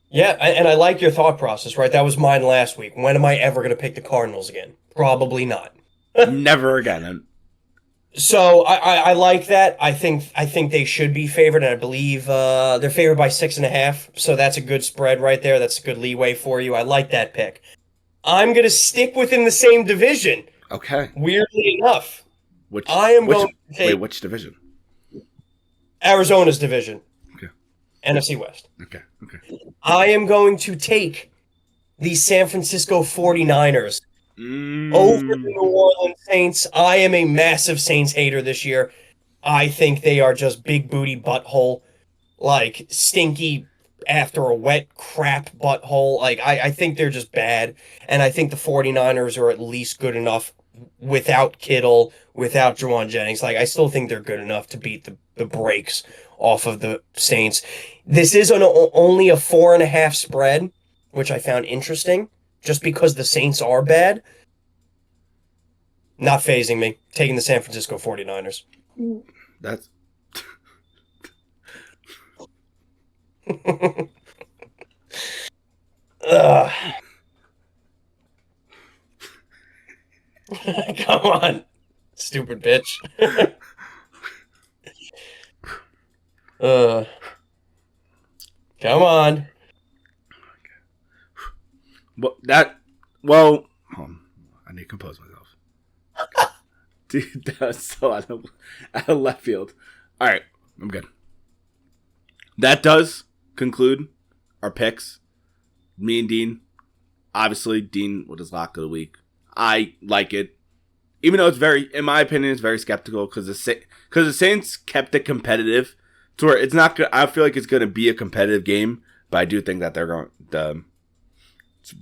Yeah, and I like your thought process, right? That was mine last week. When am I ever going to pick the Cardinals again? Probably not. Never again. So I like that. I think they should be favored, and I believe they're favored by 6.5. So that's a good spread right there. That's a good leeway for you. I like that pick. I'm going to stick within the same division. Okay. Weirdly enough, Which division? Arizona's division. Okay. NFC West. Okay. I am going to take the San Francisco 49ers over the New Orleans Saints. I am a massive Saints hater this year. I think they are just big booty butthole, like stinky after a wet crap butthole. Like I think they're just bad, and I think the 49ers are at least good enough without Kittle, without Juwan Jennings. Like I still think they're good enough to beat the brakes off of the Saints. This is only a 4.5 spread, which I found interesting, just because the Saints are bad. Not phasing me. Taking the San Francisco 49ers. That's... Come on, stupid bitch. Come on. I need to compose myself. Dude, that was so out of left field. All right, I'm good. That does conclude our picks. Me and Dean. Obviously, Dean with his lock of the week. I like it. Even though it's in my opinion, it's very skeptical because the Saints kept it competitive to where it's not good. I feel like it's going to be a competitive game, but I do think that the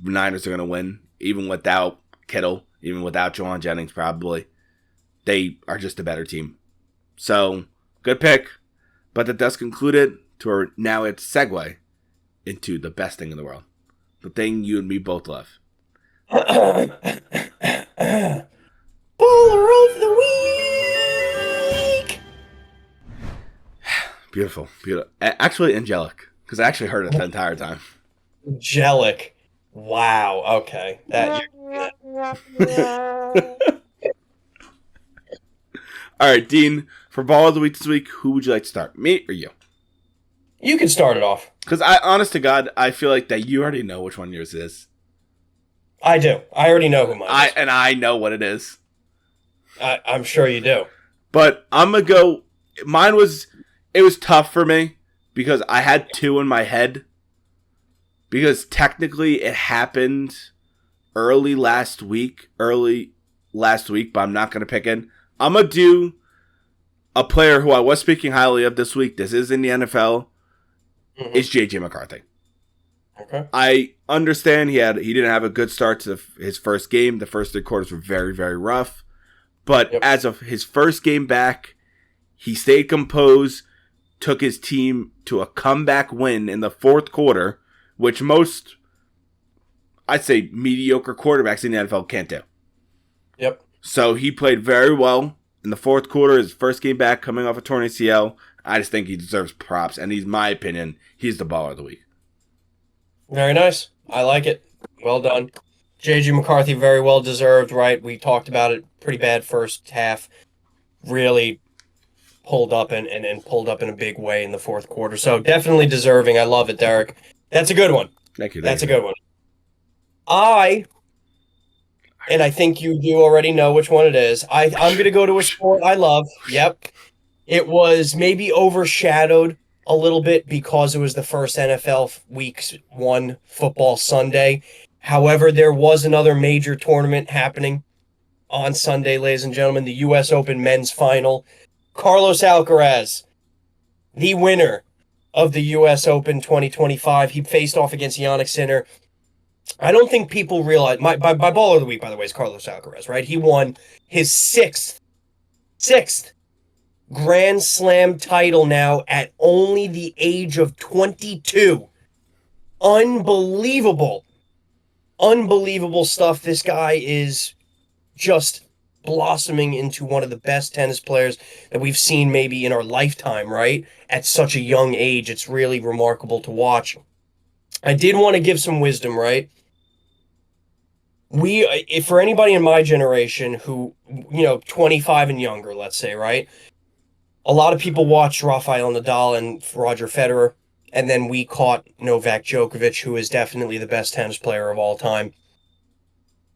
Niners are going to win, even without Kittle, even without Juwan Jennings, probably. They are just a better team. So, good pick. But that does conclude it to where now it's segue into the best thing in the world. The thing you and me both love. Baller of the week! Beautiful. Actually, angelic. Because I actually heard it the entire time. Angelic. Wow. Okay. All right, Dean. For Ball of the Week this week, who would you like to start? Me or you? You can start it off. Because honest to God, I feel like that you already know which one yours is. I do. I already know who mine is. And I know what it is. I'm sure you do. But I'm going to go. It was tough for me because I had two in my head. Because technically it happened early last week, but I'm not going to pick it. I'm going to do a player who I was speaking highly of this week. This is in the NFL. Mm-hmm. It's J.J. McCarthy. Okay. I understand he didn't have a good start to his first game. The first 3 quarters were very, very rough. But as of his first game back, he stayed composed, took his team to a comeback win in the fourth quarter, which most, I'd say, mediocre quarterbacks in the NFL can't do. Yep. So he played very well in the fourth quarter, his first game back, coming off a torn ACL. I just think he deserves props, and in my opinion, he's the baller of the week. Very nice. I like it. Well done. J.J. McCarthy, very well deserved, right? We talked about it. Pretty bad first half. Really pulled up and pulled up in a big way in the fourth quarter. So definitely deserving. I love it, Derek. That's a good one. Thank you. That's a good one. And I think you do already know which one it is. I'm going to go to a sport I love. Yep. It was maybe overshadowed a little bit because it was the first NFL Week 1 football Sunday. However, there was another major tournament happening on Sunday, ladies and gentlemen, the U.S. Open men's final. Carlos Alcaraz, the winner of the U.S. Open 2025. He faced off against Jannik Sinner. I don't think people realize, my baller of the week, by the way, is Carlos Alcaraz, right? He won his sixth Grand Slam title now at only the age of 22. Unbelievable. Unbelievable stuff. This guy is just blossoming into one of the best tennis players that we've seen maybe in our lifetime, right? At such a young age. It's really remarkable to watch. I did want to give some wisdom, right? If for anybody in my generation who, 25 and younger, let's say, right? A lot of people watch Rafael Nadal and Roger Federer, and then we caught Novak Djokovic, who is definitely the best tennis player of all time.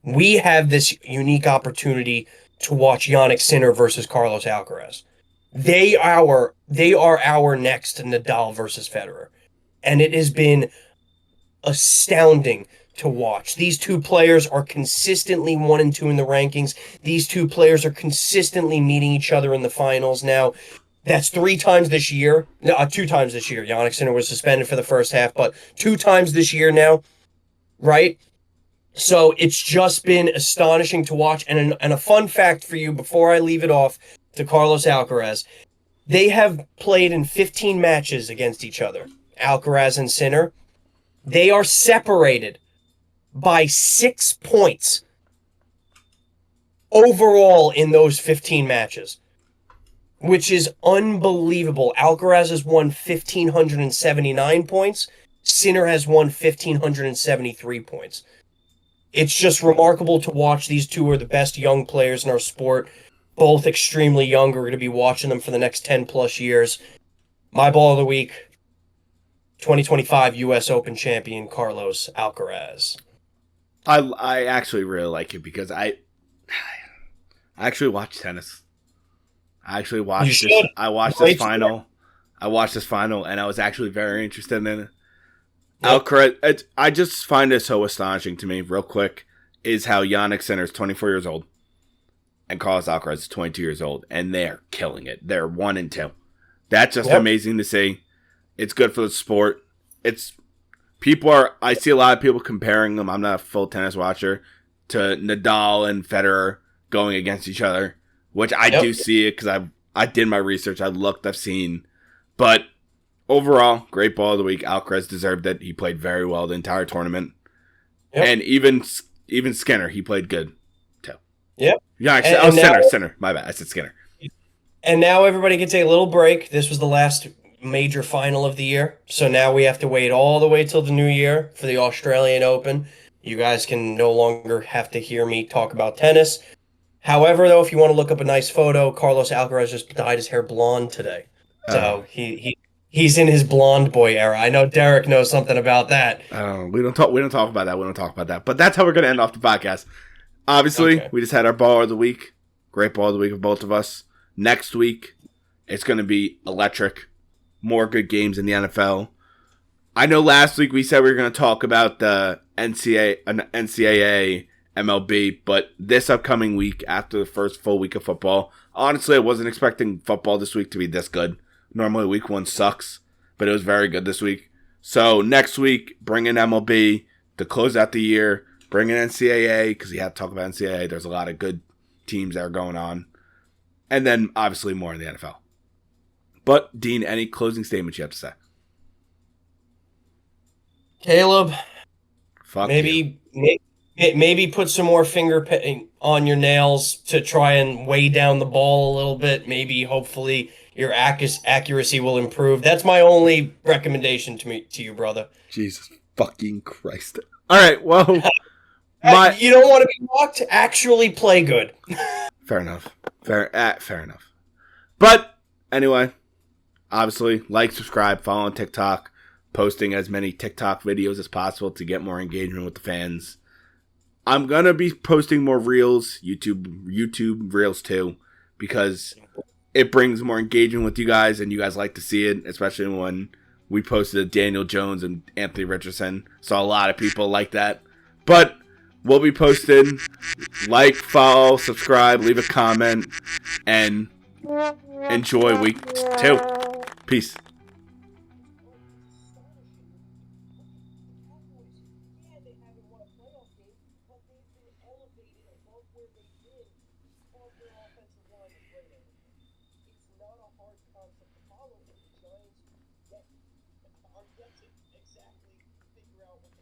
We have this unique opportunity to watch Jannik Sinner versus Carlos Alcaraz. They are our next Nadal versus Federer. And it has been astounding to watch. These two players are consistently 1 and 2 in the rankings. These two players are consistently meeting each other in the finals now. That's 3 times this year. No, 2 times this year. Jannik Sinner was suspended for the first half, but 2 times this year now, right? So it's just been astonishing to watch. And a fun fact for you before I leave it off to Carlos Alcaraz, they have played in 15 matches against each other, Alcaraz and Sinner. They are separated by 6 points overall in those 15 matches, which is unbelievable. Alcaraz has won 1,579 points. Sinner has won 1,573 points. It's just remarkable to watch. These two are the best young players in our sport, both extremely young. We're going to be watching them for the next 10 plus years. My ball of the week, 2025 U.S. Open champion Carlos Alcaraz. I actually really like it because I actually watch tennis. I actually watched this. I watched this final. I watched this final, and I was actually very interested in it. Yep. Alcaraz, I just find it so astonishing to me, real quick, is how Jannik Sinner is 24 years old and Carlos Alcaraz is 22 years old, and they're killing it. They're 1 and 2. That's just amazing to see. It's good for the sport. I see a lot of people comparing them. I'm not a full tennis watcher, to Nadal and Federer going against each other, which I do see it because I did my research. I looked, I've seen, but overall, great ball of the week. Alcaraz deserved it. He played very well the entire tournament. Yep. And even Skinner, he played good too. Yep. Yeah, actually, Sinner. My bad. I said Skinner. And now everybody can take a little break. This was the last major final of the year. So now we have to wait all the way till the new year for the Australian Open. You guys can no longer have to hear me talk about tennis. However, though, if you want to look up a nice photo, Carlos Alcaraz just dyed his hair blonde today. So he's in his blonde boy era. I know Derek knows something about that. We don't talk about that. We don't talk about that. But that's how we're going to end off the podcast. Obviously, we just had our ball of the week. Great ball of the week of both of us. Next week, it's going to be electric. More good games in the NFL. I know last week we said we were going to talk about the NCAA, MLB, but this upcoming week, after the first full week of football, honestly, I wasn't expecting football this week to be this good. Normally, week 1 sucks, but it was very good this week. So next week, bring in MLB to close out the year. Bring in NCAA, because we have to talk about NCAA. There's a lot of good teams that are going on. And then, obviously, more in the NFL. But, Dean, any closing statements you have to say? Caleb, Fuck maybe put some more finger on your nails to try and weigh down the ball a little bit. Maybe, hopefully, your accuracy will improve. That's my only recommendation to you, brother. Jesus fucking Christ. All right, well, you don't want to be mocked. Actually, play good. Fair enough. Fair enough. But anyway, obviously, like, subscribe, follow on TikTok, posting as many TikTok videos as possible to get more engagement with the fans. I'm gonna be posting more reels, YouTube reels too, because it brings more engagement with you guys, and you guys like to see it, especially when we posted Daniel Jones and Anthony Richardson. So a lot of people like that. But we'll be posting. Like, follow, subscribe, leave a comment, and enjoy week 2. Peace. It's not a